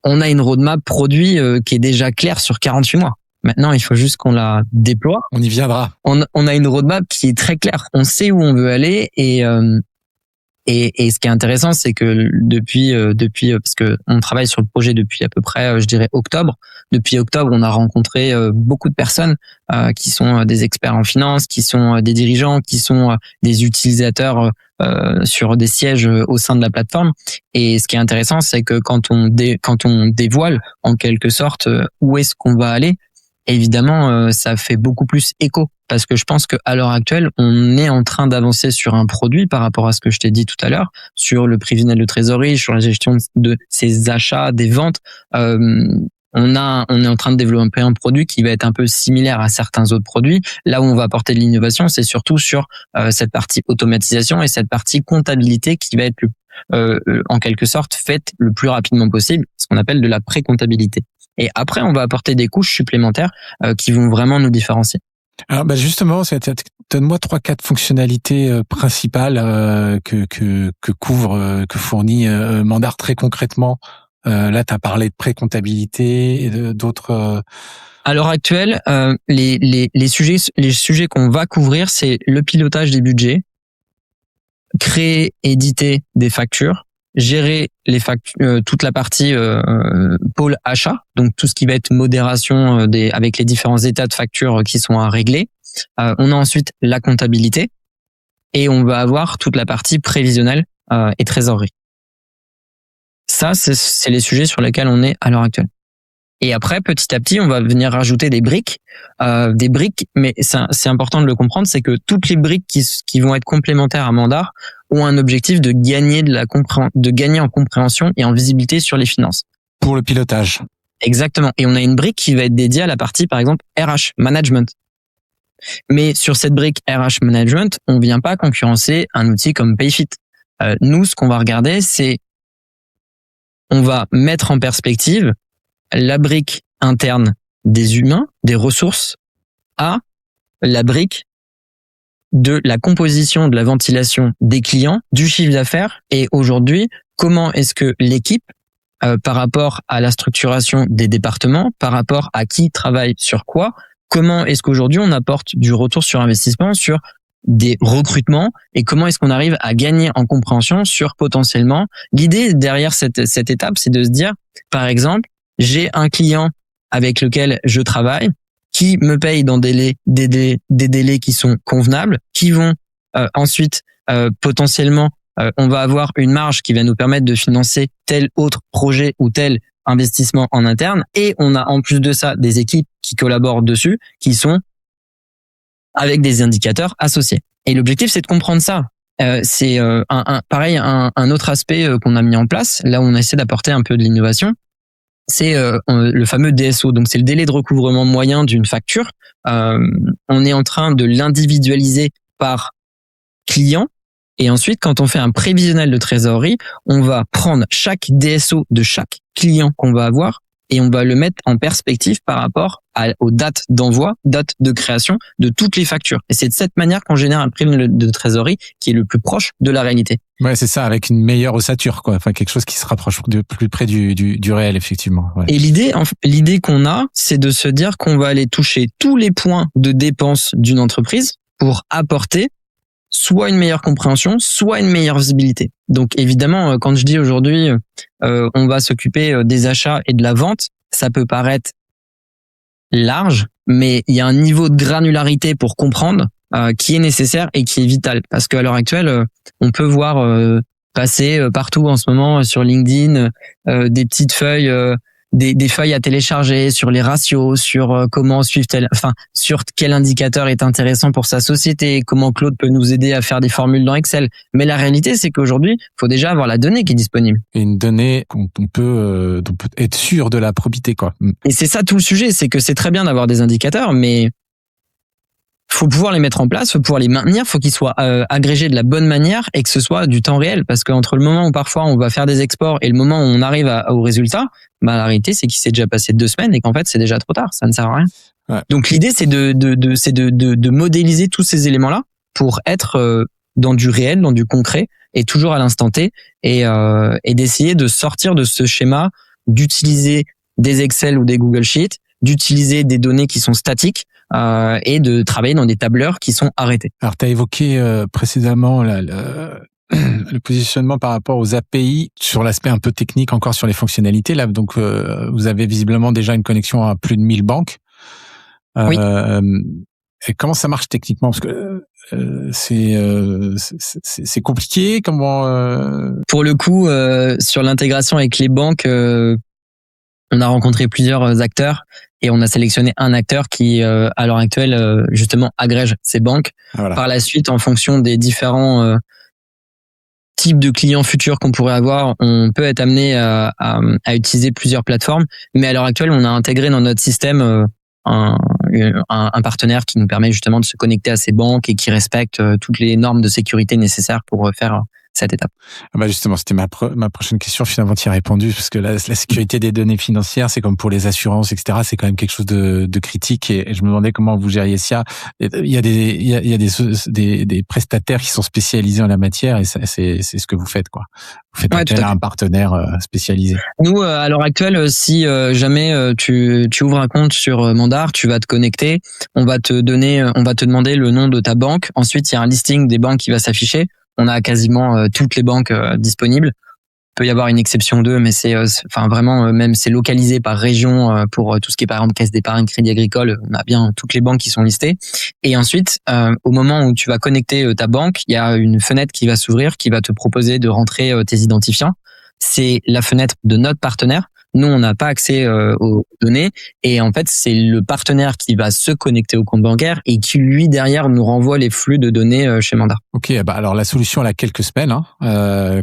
on a une roadmap produit qui est déjà claire sur 48 mois. Maintenant, il faut juste qu'on la déploie. On y viendra. On a une roadmap qui est très claire. On sait où on veut aller et Et ce qui est intéressant, c'est que depuis parce que on travaille sur le projet depuis à peu près, je dirais octobre. Depuis octobre, on a rencontré beaucoup de personnes qui sont des experts en finance, qui sont des dirigeants, qui sont des utilisateurs sur des sièges au sein de la plateforme. Et ce qui est intéressant, c'est que quand on dévoile en quelque sorte où est-ce qu'on va aller, évidemment, ça fait beaucoup plus écho. Parce que je pense qu'à l'heure actuelle, on est en train d'avancer sur un produit par rapport à ce que je t'ai dit tout à l'heure, sur le prévisionnel de trésorerie, sur la gestion de ses achats, des ventes. On est en train de développer un produit qui va être un peu similaire à certains autres produits. Là où on va apporter de l'innovation, c'est surtout sur cette partie automatisation et cette partie comptabilité qui va être en quelque sorte faite le plus rapidement possible, ce qu'on appelle de la pré-comptabilité. Et après, on va apporter des couches supplémentaires qui vont vraiment nous différencier. Alors justement, donne-moi 3-4 fonctionnalités principales que fournit Mandar très concrètement. Là, tu as parlé de pré-comptabilité et d'autres. À l'heure actuelle, les sujets qu'on va couvrir, c'est le pilotage des budgets, créer, éditer des factures, gérer les factures, toute la partie pôle achat, donc tout ce qui va être modération avec les différents états de factures qui sont à régler. On a ensuite la comptabilité et on va avoir toute la partie prévisionnelle et trésorerie. Ça, c'est les sujets sur lesquels on est à l'heure actuelle. Et après, petit à petit, on va venir rajouter des briques, mais c'est important de le comprendre, c'est que toutes les briques qui vont être complémentaires à Mandar ont un objectif de gagner de gagner en compréhension et en visibilité sur les finances. Pour le pilotage. Exactement. Et on a une brique qui va être dédiée à la partie, par exemple, RH, management. Mais sur cette brique RH management, on vient pas concurrencer un outil comme Payfit. Nous, ce qu'on va regarder, c'est on va mettre en perspective la brique interne des humains, des ressources, à la brique de la composition, de la ventilation des clients, du chiffre d'affaires. Et aujourd'hui, comment est-ce que l'équipe, par rapport à la structuration des départements, par rapport à qui travaille sur quoi, comment est-ce qu'aujourd'hui on apporte du retour sur investissement sur des recrutements et comment est-ce qu'on arrive à gagner en compréhension sur potentiellement. L'idée derrière cette étape, c'est de se dire, par exemple, j'ai un client avec lequel je travaille qui me paye dans des délais qui sont convenables, qui vont ensuite potentiellement, on va avoir une marge qui va nous permettre de financer tel autre projet ou tel investissement en interne. Et on a en plus de ça des équipes qui collaborent dessus, qui sont avec des indicateurs associés. Et l'objectif, c'est de comprendre ça. C'est un autre aspect qu'on a mis en place, là où on essaie d'apporter un peu de l'innovation, c'est le fameux DSO. Donc, c'est le délai de recouvrement moyen d'une facture. On est en train de l'individualiser par client. Et ensuite, quand on fait un prévisionnel de trésorerie, on va prendre chaque DSO de chaque client qu'on va avoir et on va le mettre en perspective par rapport aux dates d'envoi, dates de création de toutes les factures. Et c'est de cette manière qu'on génère un prévisionnel de trésorerie qui est le plus proche de la réalité. Ouais, c'est ça, avec une meilleure ossature, quoi. Enfin, quelque chose qui se rapproche de plus près du réel, effectivement. Ouais. Et l'idée qu'on a, c'est de se dire qu'on va aller toucher tous les points de dépenses d'une entreprise pour apporter soit une meilleure compréhension, soit une meilleure visibilité. Donc évidemment, quand je dis aujourd'hui, on va s'occuper des achats et de la vente, ça peut paraître large, mais il y a un niveau de granularité pour comprendre qui est nécessaire et qui est vital. Parce qu'à l'heure actuelle, on peut voir passer partout en ce moment sur LinkedIn des petites feuilles, des feuilles à télécharger sur les ratios, sur comment suivre sur quel indicateur est intéressant pour sa société, comment Claude peut nous aider à faire des formules dans Excel. Mais la réalité, c'est qu'aujourd'hui, il faut déjà avoir la donnée qui est disponible. Et une donnée dont on peut être sûr de la probité, quoi. Et c'est ça tout le sujet, c'est que c'est très bien d'avoir des indicateurs, mais faut pouvoir les mettre en place, faut pouvoir les maintenir, faut qu'ils soient agrégés de la bonne manière et que ce soit du temps réel. Parce qu'entre le moment où parfois on va faire des exports et le moment où on arrive au résultat, la réalité c'est qu'il s'est déjà passé 2 semaines et qu'en fait c'est déjà trop tard, ça ne sert à rien. Ouais. Donc l'idée c'est de modéliser tous ces éléments-là pour être dans du réel, dans du concret et toujours à l'instant T et d'essayer de sortir de ce schéma, d'utiliser des Excel ou des Google Sheets, d'utiliser des données qui sont statiques et de travailler dans des tableurs qui sont arrêtés. Alors, tu as évoqué précédemment le positionnement par rapport aux API sur l'aspect un peu technique, encore sur les fonctionnalités. Là, donc, vous avez visiblement déjà une connexion à plus de 1000 banques. Oui. Et comment ça marche techniquement? Parce que c'est compliqué. Comment Pour le coup, sur l'intégration avec les banques, on a rencontré plusieurs acteurs et on a sélectionné un acteur qui, à l'heure actuelle, justement, agrège ces banques. voilà. Par la suite, en fonction des différents types de clients futurs qu'on pourrait avoir, on peut être amené à utiliser plusieurs plateformes. Mais à l'heure actuelle, on a intégré dans notre système un partenaire qui nous permet justement de se connecter à ces banques et qui respecte toutes les normes de sécurité nécessaires pour faire cette étape. Bah justement, c'était ma prochaine question. Finalement, tu y as répondu, parce que la sécurité des données financières, c'est comme pour les assurances, etc. C'est quand même quelque chose de critique. Et je me demandais comment vous gériez ça. Il y a des prestataires qui sont spécialisés en la matière, et c'est ce que vous faites, quoi. Vous faites appel à un partenaire spécialisé. Nous, à l'heure actuelle, si jamais tu ouvres un compte sur Mandar, tu vas te connecter. On va te demander le nom de ta banque. Ensuite, il y a un listing des banques qui va s'afficher. On a quasiment toutes les banques disponibles. Il peut y avoir une exception d'eux, mais c'est vraiment même c'est localisé par région pour tout ce qui est par exemple caisse d'épargne, crédit agricole. On a bien toutes les banques qui sont listées. Et ensuite, au moment où tu vas connecter ta banque, il y a une fenêtre qui va s'ouvrir, qui va te proposer de rentrer tes identifiants. C'est la fenêtre de notre partenaire. Nous, on n'a pas accès aux données et en fait, c'est le partenaire qui va se connecter au compte bancaire et qui, lui, derrière, nous renvoie les flux de données chez Mandar. Ok, bah alors la solution, elle a quelques semaines,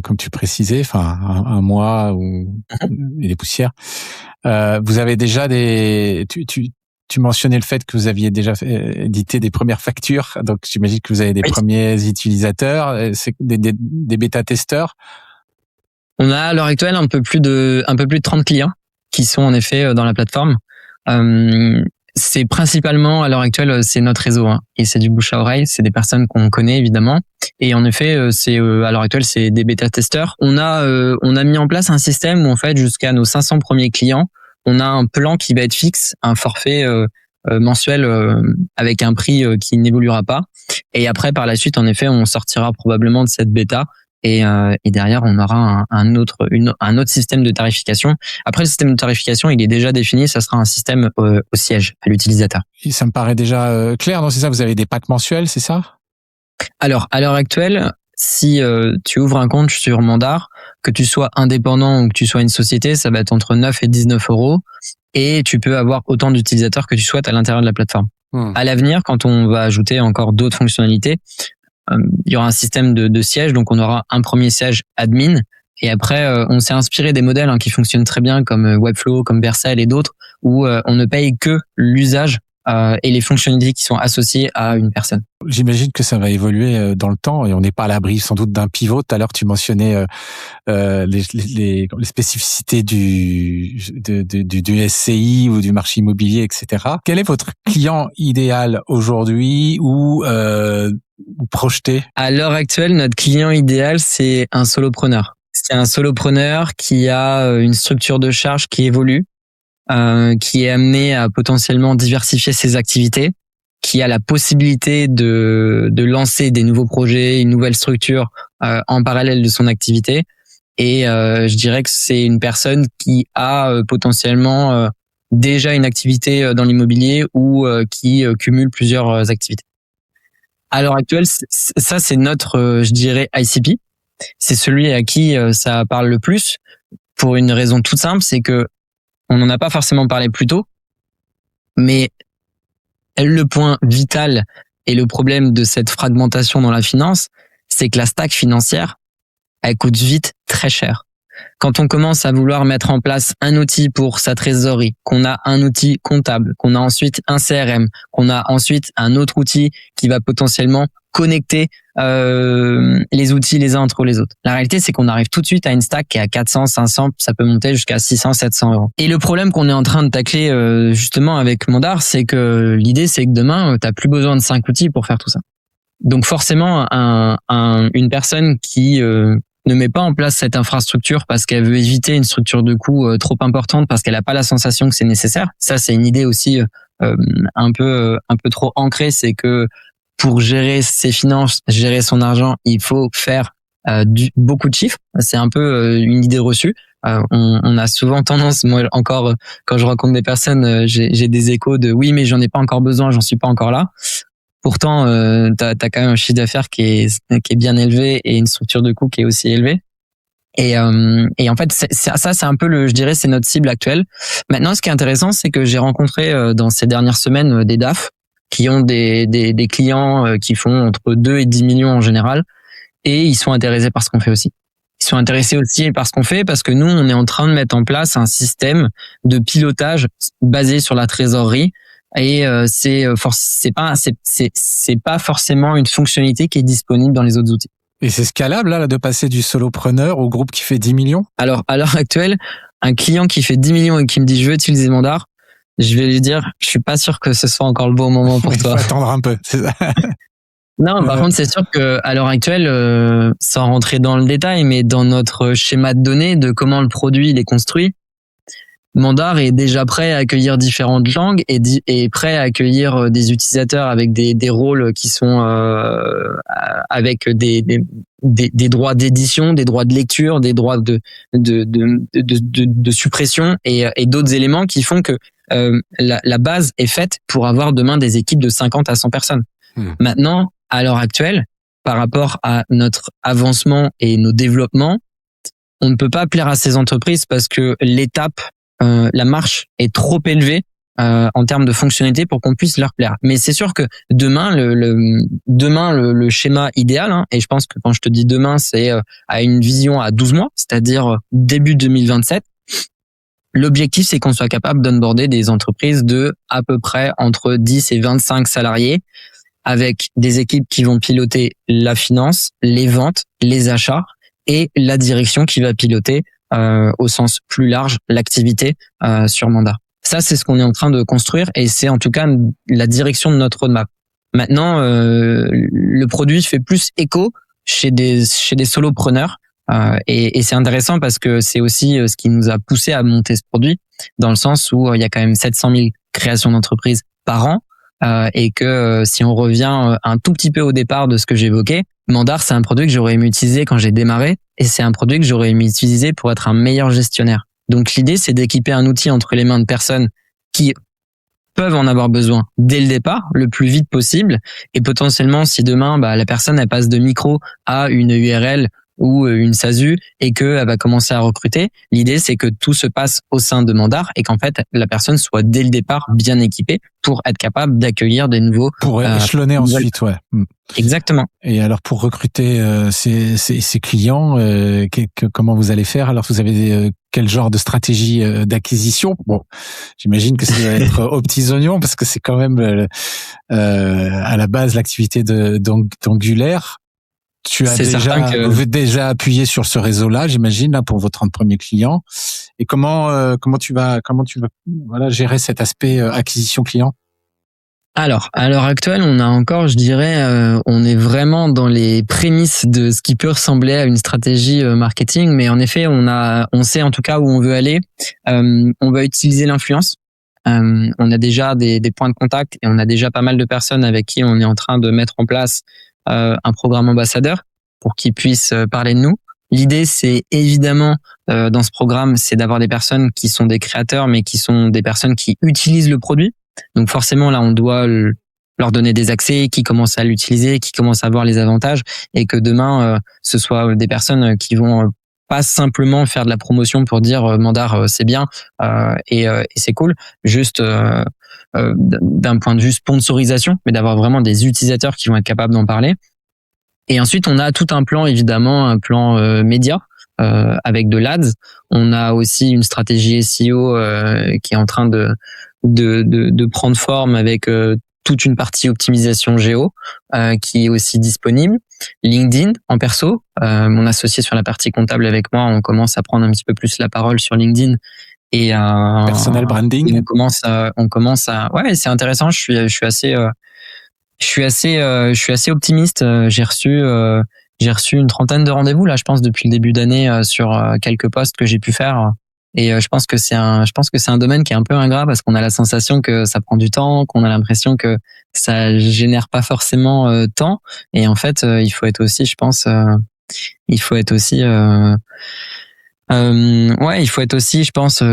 comme tu précisais, enfin un mois ou des poussières. Vous avez déjà tu mentionnais le fait que vous aviez déjà édité des premières factures, donc j'imagine que vous avez des premiers utilisateurs, c'est des bêta-testeurs. On a à l'heure actuelle un peu plus de 30 clients qui sont en effet dans la plateforme. C'est principalement à l'heure actuelle c'est notre réseau et c'est du bouche à oreille, c'est des personnes qu'on connaît évidemment et en effet c'est à l'heure actuelle c'est des bêta testeurs. On a mis en place un système où en fait jusqu'à nos 500 premiers clients, on a un plan qui va être fixe, un forfait mensuel avec un prix qui n'évoluera pas et après par la suite en effet on sortira probablement de cette bêta. Et derrière, on aura un autre système de tarification. Après, le système de tarification, il est déjà défini. Ça sera un système au siège, à l'utilisateur. Ça me paraît déjà clair, non? C'est ça, vous avez des packs mensuels, c'est ça? Alors, à l'heure actuelle, si tu ouvres un compte sur Mandar, que tu sois indépendant ou que tu sois une société, ça va être entre 9 et 19 euros. Et tu peux avoir autant d'utilisateurs que tu souhaites à l'intérieur de la plateforme. À l'avenir, quand on va ajouter encore d'autres fonctionnalités, il y aura un système de siège, donc on aura un premier siège admin et après on s'est inspiré des modèles qui fonctionnent très bien comme Webflow, comme Vercel et d'autres où on ne paye que l'usage et les fonctionnalités qui sont associées à une personne. J'imagine que ça va évoluer dans le temps et on n'est pas à l'abri sans doute d'un pivot. Tout à l'heure, tu mentionnais les spécificités du SCI ou du marché immobilier, etc. Quel est votre client idéal aujourd'hui ou projeté? À l'heure actuelle, notre client idéal, c'est un solopreneur. C'est un solopreneur qui a une structure de charge qui évolue, qui est amené à potentiellement diversifier ses activités, qui a la possibilité de lancer des nouveaux projets, une nouvelle structure en parallèle de son activité. Et je dirais que c'est une personne qui a potentiellement déjà une activité dans l'immobilier ou qui cumule plusieurs activités. À l'heure actuelle, ça c'est notre, je dirais, ICP. C'est celui à qui ça parle le plus pour une raison toute simple, c'est que on n'en a pas forcément parlé plus tôt, mais le point vital et le problème de cette fragmentation dans la finance, c'est que la stack financière, elle coûte vite très cher. Quand on commence à vouloir mettre en place un outil pour sa trésorerie, qu'on a un outil comptable, qu'on a ensuite un CRM, qu'on a ensuite un autre outil qui va potentiellement connecter les outils les uns entre les autres. La réalité, c'est qu'on arrive tout de suite à une stack qui est à 400, 500, ça peut monter jusqu'à 600, 700 euros. Et le problème qu'on est en train de tacler justement avec Mandar, c'est que l'idée, c'est que demain, t'as plus besoin de 5 outils pour faire tout ça. Donc forcément, une personne qui ne met pas en place cette infrastructure parce qu'elle veut éviter une structure de coût trop importante, parce qu'elle n'a pas la sensation que c'est nécessaire. Ça, c'est une idée aussi un peu trop ancrée, c'est que pour gérer ses finances, gérer son argent, il faut faire beaucoup de chiffres. C'est un peu une idée reçue. On a souvent tendance, moi encore, quand je rencontre des personnes, j'ai des échos de oui, mais j'en ai pas encore besoin, j'en suis pas encore là. Pourtant, t'as quand même un chiffre d'affaires qui est bien élevé et une structure de coût qui est aussi élevée. Et en fait, ça, c'est un peu je dirais, c'est notre cible actuelle. Maintenant, ce qui est intéressant, c'est que j'ai rencontré dans ces dernières semaines des DAF qui ont des clients qui font entre 2 et 10 millions en général, et ils sont intéressés par ce qu'on fait aussi. Ils sont intéressés aussi par ce qu'on fait parce que nous, on est en train de mettre en place un système de pilotage basé sur la trésorerie. Et c'est pas forcément une fonctionnalité qui est disponible dans les autres outils. Et c'est scalable là de passer du solopreneur au groupe qui fait 10 millions? Alors à l'heure actuelle, un client qui fait 10 millions et qui me dit je veux utiliser Mandar, je vais lui dire je suis pas sûr que ce soit encore le bon moment pour toi. Il faut attendre un peu, c'est ça. Non, par contre, c'est sûr que à l'heure actuelle, sans rentrer dans le détail, mais dans notre schéma de données de comment le produit il est construit, Mandar est déjà prêt à accueillir différentes langues et prêt à accueillir des utilisateurs avec des rôles qui sont avec des droits d'édition, des droits de lecture, des droits de suppression et d'autres éléments qui font que la base est faite pour avoir demain des équipes de 50 à 100 personnes. Maintenant, à l'heure actuelle, par rapport à notre avancement et nos développements, on ne peut pas plaire à ces entreprises parce que la marche est trop élevée en termes de fonctionnalité pour qu'on puisse leur plaire. Mais c'est sûr que demain, le schéma idéal, hein, et je pense que quand je te dis demain, c'est à une vision à 12 mois, c'est-à-dire début 2027, l'objectif, c'est qu'on soit capable d'onboarder des entreprises de à peu près entre 10 et 25 salariés avec des équipes qui vont piloter la finance, les ventes, les achats et la direction qui va piloter au sens plus large l'activité sur Mandar. Ça, c'est ce qu'on est en train de construire et c'est en tout cas la direction de notre roadmap. Maintenant, le produit fait plus écho chez des solopreneurs et c'est intéressant parce que c'est aussi ce qui nous a poussé à monter ce produit dans le sens où il y a quand même 700 000 créations d'entreprises par an. Et que si on revient un tout petit peu au départ de ce que j'évoquais, Mandar, c'est un produit que j'aurais aimé utiliser quand j'ai démarré et c'est un produit que j'aurais aimé utiliser pour être un meilleur gestionnaire. Donc l'idée, c'est d'équiper un outil entre les mains de personnes qui peuvent en avoir besoin dès le départ, le plus vite possible, et potentiellement si demain la personne elle passe de micro à une URL ou une SASU et qu'elle va commencer à recruter, l'idée c'est que tout se passe au sein de Mandar et qu'en fait la personne soit dès le départ bien équipée pour être capable d'accueillir des nouveaux... Pour échelonner ensuite, ouais. Exactement. Et alors pour recruter ces clients, comment vous allez faire? Alors vous avez quel genre de stratégie d'acquisition? Bon, j'imagine que ça va être aux petits oignons parce que c'est quand même à la base l'activité d'Angulaire. Tu as déjà appuyé sur ce réseau-là, j'imagine, là, pour vos 30 premiers clients. Et comment tu vas gérer cet aspect acquisition client? Alors, à l'heure actuelle, on a encore, je dirais, on est vraiment dans les prémices de ce qui peut ressembler à une stratégie marketing, mais en effet, on sait en tout cas où on veut aller. On va utiliser l'influence. On a déjà des points de contact et on a déjà pas mal de personnes avec qui on est en train de mettre en place un programme ambassadeur pour qu'ils puissent parler de nous. L'idée, c'est évidemment dans ce programme, c'est d'avoir des personnes qui sont des créateurs, mais qui sont des personnes qui utilisent le produit. Donc forcément, là, on doit leur donner des accès, qui commencent à l'utiliser, qui commencent à voir les avantages, et que demain, ce soit des personnes qui vont pas simplement faire de la promotion pour dire Mandar c'est bien et c'est cool, juste d'un point de vue sponsorisation, mais d'avoir vraiment des utilisateurs qui vont être capables d'en parler. Et ensuite, on a tout un plan, évidemment, un plan média avec de l'ADS. On a aussi une stratégie SEO qui est en train de prendre forme avec toute une partie optimisation géo qui est aussi disponible. LinkedIn en perso, mon associé sur la partie comptable avec moi, on commence à prendre un petit peu plus la parole sur LinkedIn et personal branding. Et on commence à ouais, c'est intéressant. Je suis assez optimiste. J'ai reçu une trentaine de rendez-vous là, je pense, depuis le début d'année sur quelques posts que j'ai pu faire. Et je pense que c'est un domaine qui est un peu ingrat parce qu'on a la sensation que ça prend du temps, qu'on a l'impression que ça génère pas forcément tant. Et en fait, il faut être aussi, je pense, Il faut être aussi il faut être aussi, je pense,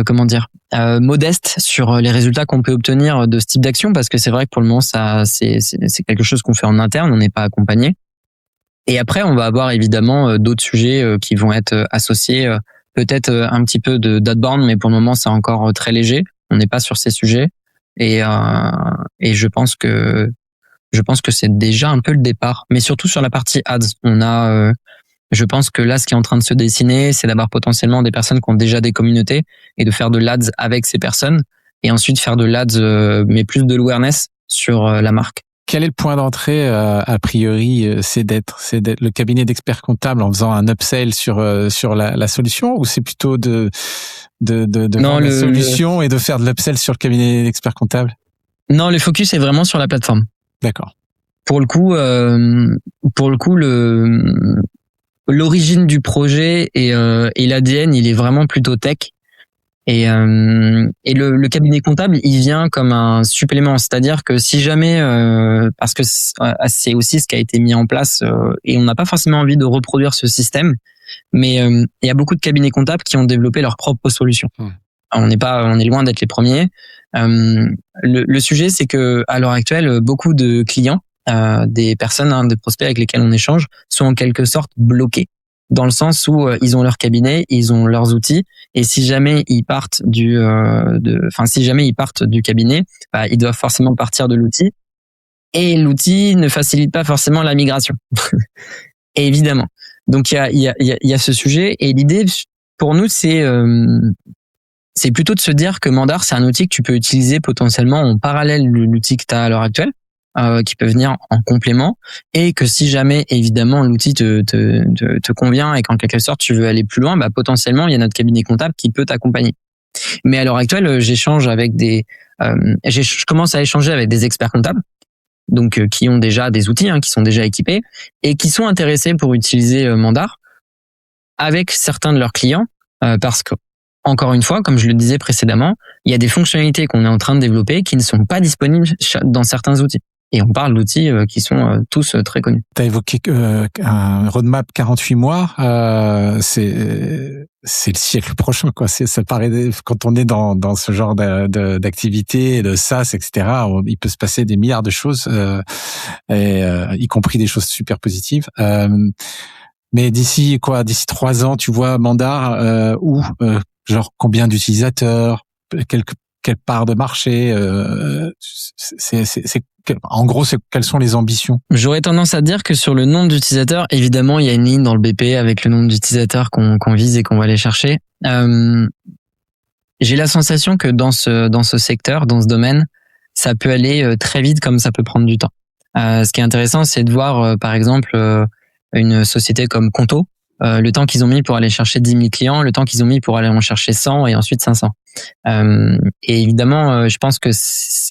modeste sur les résultats qu'on peut obtenir de ce type d'action, parce que c'est vrai que pour le moment, ça, c'est quelque chose qu'on fait en interne, on n'est pas accompagné. Et après, on va avoir évidemment d'autres sujets qui vont être associés, peut-être un petit peu d'outbound, mais pour le moment, c'est encore très léger. On n'est pas sur ces sujets, et je pense que c'est déjà un peu le départ. Mais surtout sur la partie ads, je pense que là, ce qui est en train de se dessiner, c'est d'avoir potentiellement des personnes qui ont déjà des communautés et de faire de l'ads avec ces personnes, et ensuite faire de l'ads, mais plus de l'awareness sur la marque. Quel est le point d'entrée, a priori, c'est d'être le cabinet d'experts comptables en faisant un upsell sur la solution, ou c'est plutôt de vendre la solution et de faire de l'upsell sur le cabinet d'experts comptables? Non, le focus est vraiment sur la plateforme. D'accord. Pour le coup, l'origine du projet et l'ADN, il est vraiment plutôt tech. Et le cabinet comptable, il vient comme un supplément, c'est-à-dire que si jamais, parce que c'est aussi ce qui a été mis en place, et on n'a pas forcément envie de reproduire ce système, mais il y a beaucoup de cabinets comptables qui ont développé leurs propres solutions. On est loin d'être les premiers. Le sujet, c'est que à l'heure actuelle, beaucoup de clients, des personnes, des prospects avec lesquels on échange, sont en quelque sorte bloqués, dans le sens où ils ont leur cabinet, ils ont leurs outils, et si jamais ils partent du cabinet, ils doivent forcément partir de l'outil, et l'outil ne facilite pas forcément la migration. Et évidemment. Donc il y a ce sujet, et l'idée pour nous, c'est plutôt de se dire que Mandar, c'est un outil que tu peux utiliser potentiellement en parallèle de l'outil que tu as à l'heure actuelle, qui peut venir en complément, et que si jamais évidemment l'outil te convient et qu'en quelque sorte tu veux aller plus loin, potentiellement il y a notre cabinet comptable qui peut t'accompagner. Mais à l'heure actuelle, je commence à échanger avec des experts comptables, donc qui ont déjà des outils, qui sont déjà équipés et qui sont intéressés pour utiliser Mandar avec certains de leurs clients, parce que encore une fois, comme je le disais précédemment, il y a des fonctionnalités qu'on est en train de développer qui ne sont pas disponibles dans certains outils. Et on parle d'outils qui sont tous très connus. Tu as évoqué un roadmap 48 mois. C'est le siècle prochain, quoi. Ça paraît, quand on est dans ce genre d'activité, de SaaS, etc., il peut se passer des milliards de choses, y compris des choses super positives. Mais d'ici 3 ans, tu vois Mandar genre combien d'utilisateurs, quelle part de marché, en gros, quelles sont les ambitions? J'aurais tendance à dire que sur le nombre d'utilisateurs, évidemment, il y a une ligne dans le BP avec le nombre d'utilisateurs qu'on vise et qu'on va aller chercher. J'ai la sensation que dans ce secteur, dans ce domaine, ça peut aller très vite comme ça peut prendre du temps. Ce qui est intéressant, c'est de voir, par exemple, une société comme Conto, le temps qu'ils ont mis pour aller chercher 10 000 clients, le temps qu'ils ont mis pour aller en chercher 100 et ensuite 500. Et évidemment, je pense que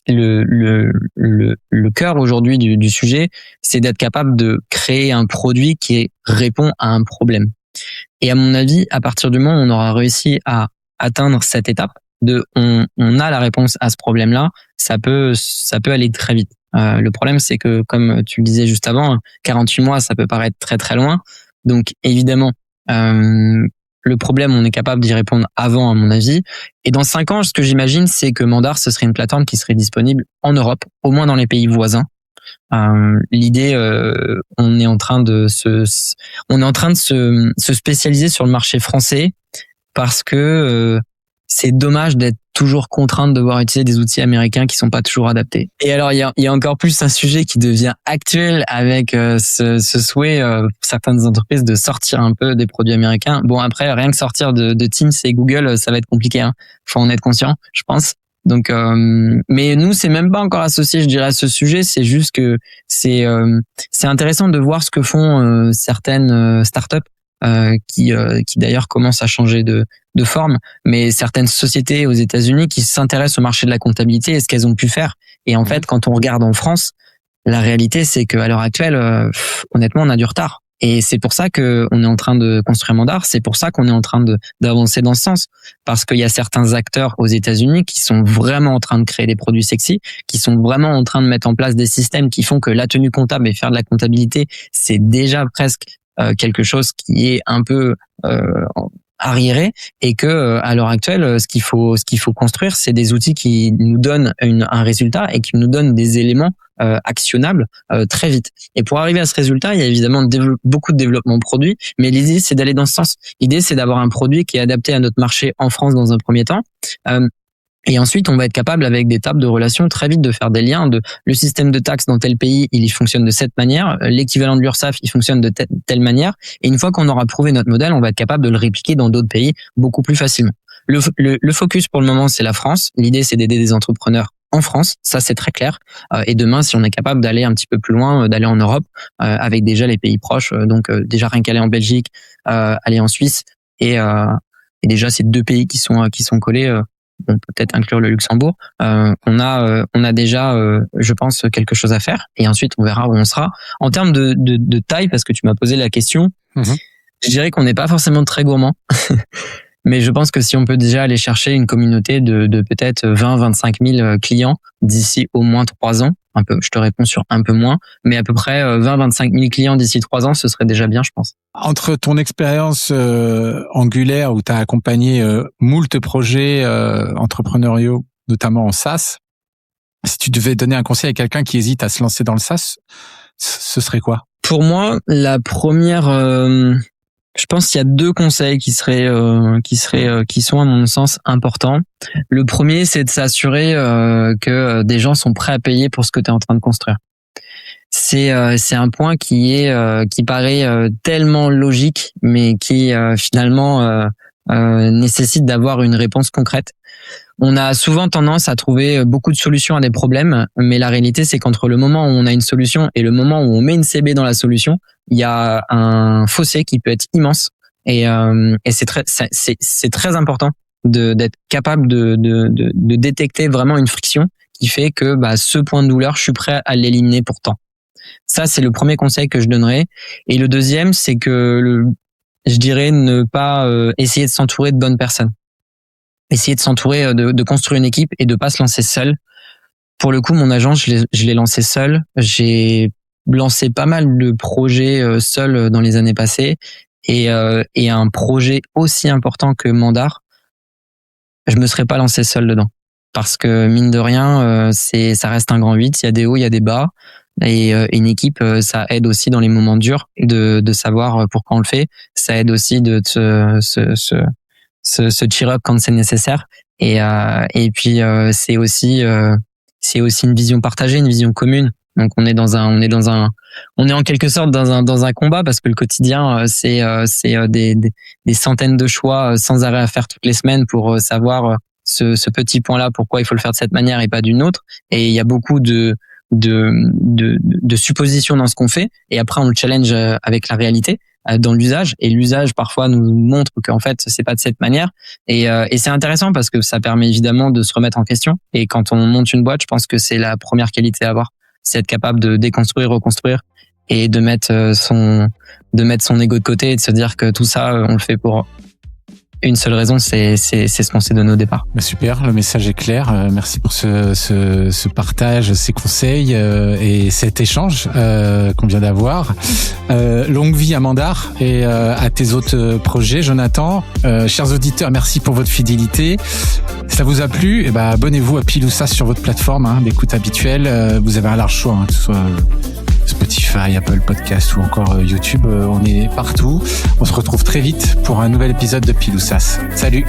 le cœur aujourd'hui du sujet, c'est d'être capable de créer un produit qui répond à un problème. Et à mon avis, à partir du moment où on aura réussi à atteindre cette étape on a la réponse à ce problème-là, ça peut aller très vite. Le problème, c'est que, comme tu le disais juste avant, 48 mois, ça peut paraître très très loin. Donc évidemment, le problème, on est capable d'y répondre avant, à mon avis. Et dans 5 ans, ce que j'imagine, c'est que Mandar, ce serait une plateforme qui serait disponible en Europe, au moins dans les pays voisins. L'idée, on est en train de se spécialiser sur le marché français, parce que c'est dommage d'être toujours contraint de devoir utiliser des outils américains qui sont pas toujours adaptés. Et alors, il y a encore plus un sujet qui devient actuel avec ce souhait pour certaines entreprises de sortir un peu des produits américains. Bon, après, rien que sortir de Teams et Google, ça va être compliqué. Faut en être conscient, je pense. Donc, mais nous, c'est même pas encore associé, je dirais, à ce sujet. C'est juste que c'est intéressant de voir ce que font certaines startups qui d'ailleurs commencent à changer de forme, mais certaines sociétés aux États-Unis qui s'intéressent au marché de la comptabilité et ce qu'elles ont pu faire. Et en fait, quand on regarde en France, la réalité, c'est qu'à l'heure actuelle, honnêtement, on a du retard. Et c'est pour ça que on est en train de construire Mandar. C'est pour ça qu'on est en train d'avancer dans ce sens, parce qu'il y a certains acteurs aux États-Unis qui sont vraiment en train de créer des produits sexy, qui sont vraiment en train de mettre en place des systèmes qui font que la tenue comptable et faire de la comptabilité, c'est déjà presque quelque chose qui est un peu arriéré, et que à l'heure actuelle, ce qu'il faut construire, c'est des outils qui nous donnent un résultat et qui nous donnent des éléments actionnables très vite. Et pour arriver à ce résultat, il y a évidemment beaucoup de développement produit, mais l'idée c'est d'aller dans ce sens. L'idée c'est d'avoir un produit qui est adapté à notre marché en France dans un premier temps. Et ensuite, on va être capable, avec des tables de relations, très vite de faire des liens de le système de taxes dans tel pays, il fonctionne de cette manière, l'équivalent de l'URSSAF, il fonctionne de telle manière. Et une fois qu'on aura prouvé notre modèle, on va être capable de le répliquer dans d'autres pays beaucoup plus facilement. Le focus pour le moment, c'est la France. L'idée, c'est d'aider des entrepreneurs en France, ça c'est très clair. Et demain, si on est capable d'aller un petit peu plus loin, d'aller en Europe, avec déjà les pays proches, donc déjà rien qu'aller en Belgique, aller en Suisse, et déjà ces 2 pays qui sont collés. On peut peut-être inclure le Luxembourg. On a déjà, je pense, quelque chose à faire. Et ensuite, on verra où on sera. En termes de taille, parce que tu m'as posé la question, je dirais qu'on n'est pas forcément très gourmand. Mais je pense que si on peut déjà aller chercher une communauté de peut-être 20-25 000 clients d'ici au moins 3 ans, un peu, je te réponds sur un peu moins, mais à peu près 20-25 000 clients d'ici 3 ans, ce serait déjà bien, je pense. Entre ton expérience Angular, où tu as accompagné moult projets entrepreneuriaux, notamment en SaaS, si tu devais donner un conseil à quelqu'un qui hésite à se lancer dans le SaaS, ce serait quoi? Pour moi, la première... je pense qu'il y a 2 conseils qui sont à mon sens importants. Le premier, c'est de s'assurer que des gens sont prêts à payer pour ce que tu es en train de construire. C'est un point qui paraît tellement logique, mais qui finalement nécessite d'avoir une réponse concrète. On a souvent tendance à trouver beaucoup de solutions à des problèmes, mais la réalité, c'est qu'entre le moment où on a une solution et le moment où on met une CB dans la solution, il y a un fossé qui peut être immense. Et c'est très important d'être capable de détecter vraiment une friction qui fait que ce point de douleur, je suis prêt à l'éliminer pourtant. Ça, c'est le premier conseil que je donnerais. Et le deuxième, c'est que je dirais ne pas essayer de s'entourer de bonnes personnes. Essayer de s'entourer, de construire une équipe et de pas se lancer seul. Pour le coup, mon agence, je l'ai lancé seul. J'ai lancé pas mal de projets seul dans les années passées, et un projet aussi important que Mandar, je me serais pas lancé seul dedans, parce que mine de rien, ça reste un grand 8. Il y a des hauts, il y a des bas, et une équipe, ça aide aussi dans les moments durs de savoir pourquoi on le fait. Ça aide aussi de se cheer up quand c'est nécessaire, et puis c'est aussi une vision partagée, une vision commune. Donc on est en quelque sorte dans un combat, parce que le quotidien c'est des centaines de choix sans arrêt à faire toutes les semaines pour savoir ce petit point-là, pourquoi il faut le faire de cette manière et pas d'une autre. Et il y a beaucoup de suppositions dans ce qu'on fait, et après on le challenge avec la réalité dans l'usage, et l'usage parfois nous montre qu'en fait c'est pas de cette manière, et c'est intéressant parce que ça permet évidemment de se remettre en question. Et quand on monte une boîte, je pense que c'est la première qualité à avoir, c'est être capable de déconstruire, reconstruire, et de mettre son ego de côté, et de se dire que tout ça on le fait pour une seule raison, c'est ce qu'on s'est donné au départ. Super, le message est clair. Merci pour ce partage, ces conseils et cet échange qu'on vient d'avoir. Longue vie à Mandar et à tes autres projets, Jonathan. Chers auditeurs, merci pour votre fidélité. Si ça vous a plu, abonnez-vous à Pile ou Ça sur votre plateforme d'écoute habituelle. Vous avez un large choix, que ce soit Spotify, Apple Podcast ou encore YouTube. On est partout. On se retrouve très vite pour un nouvel épisode de Pile ou Ça. Salut!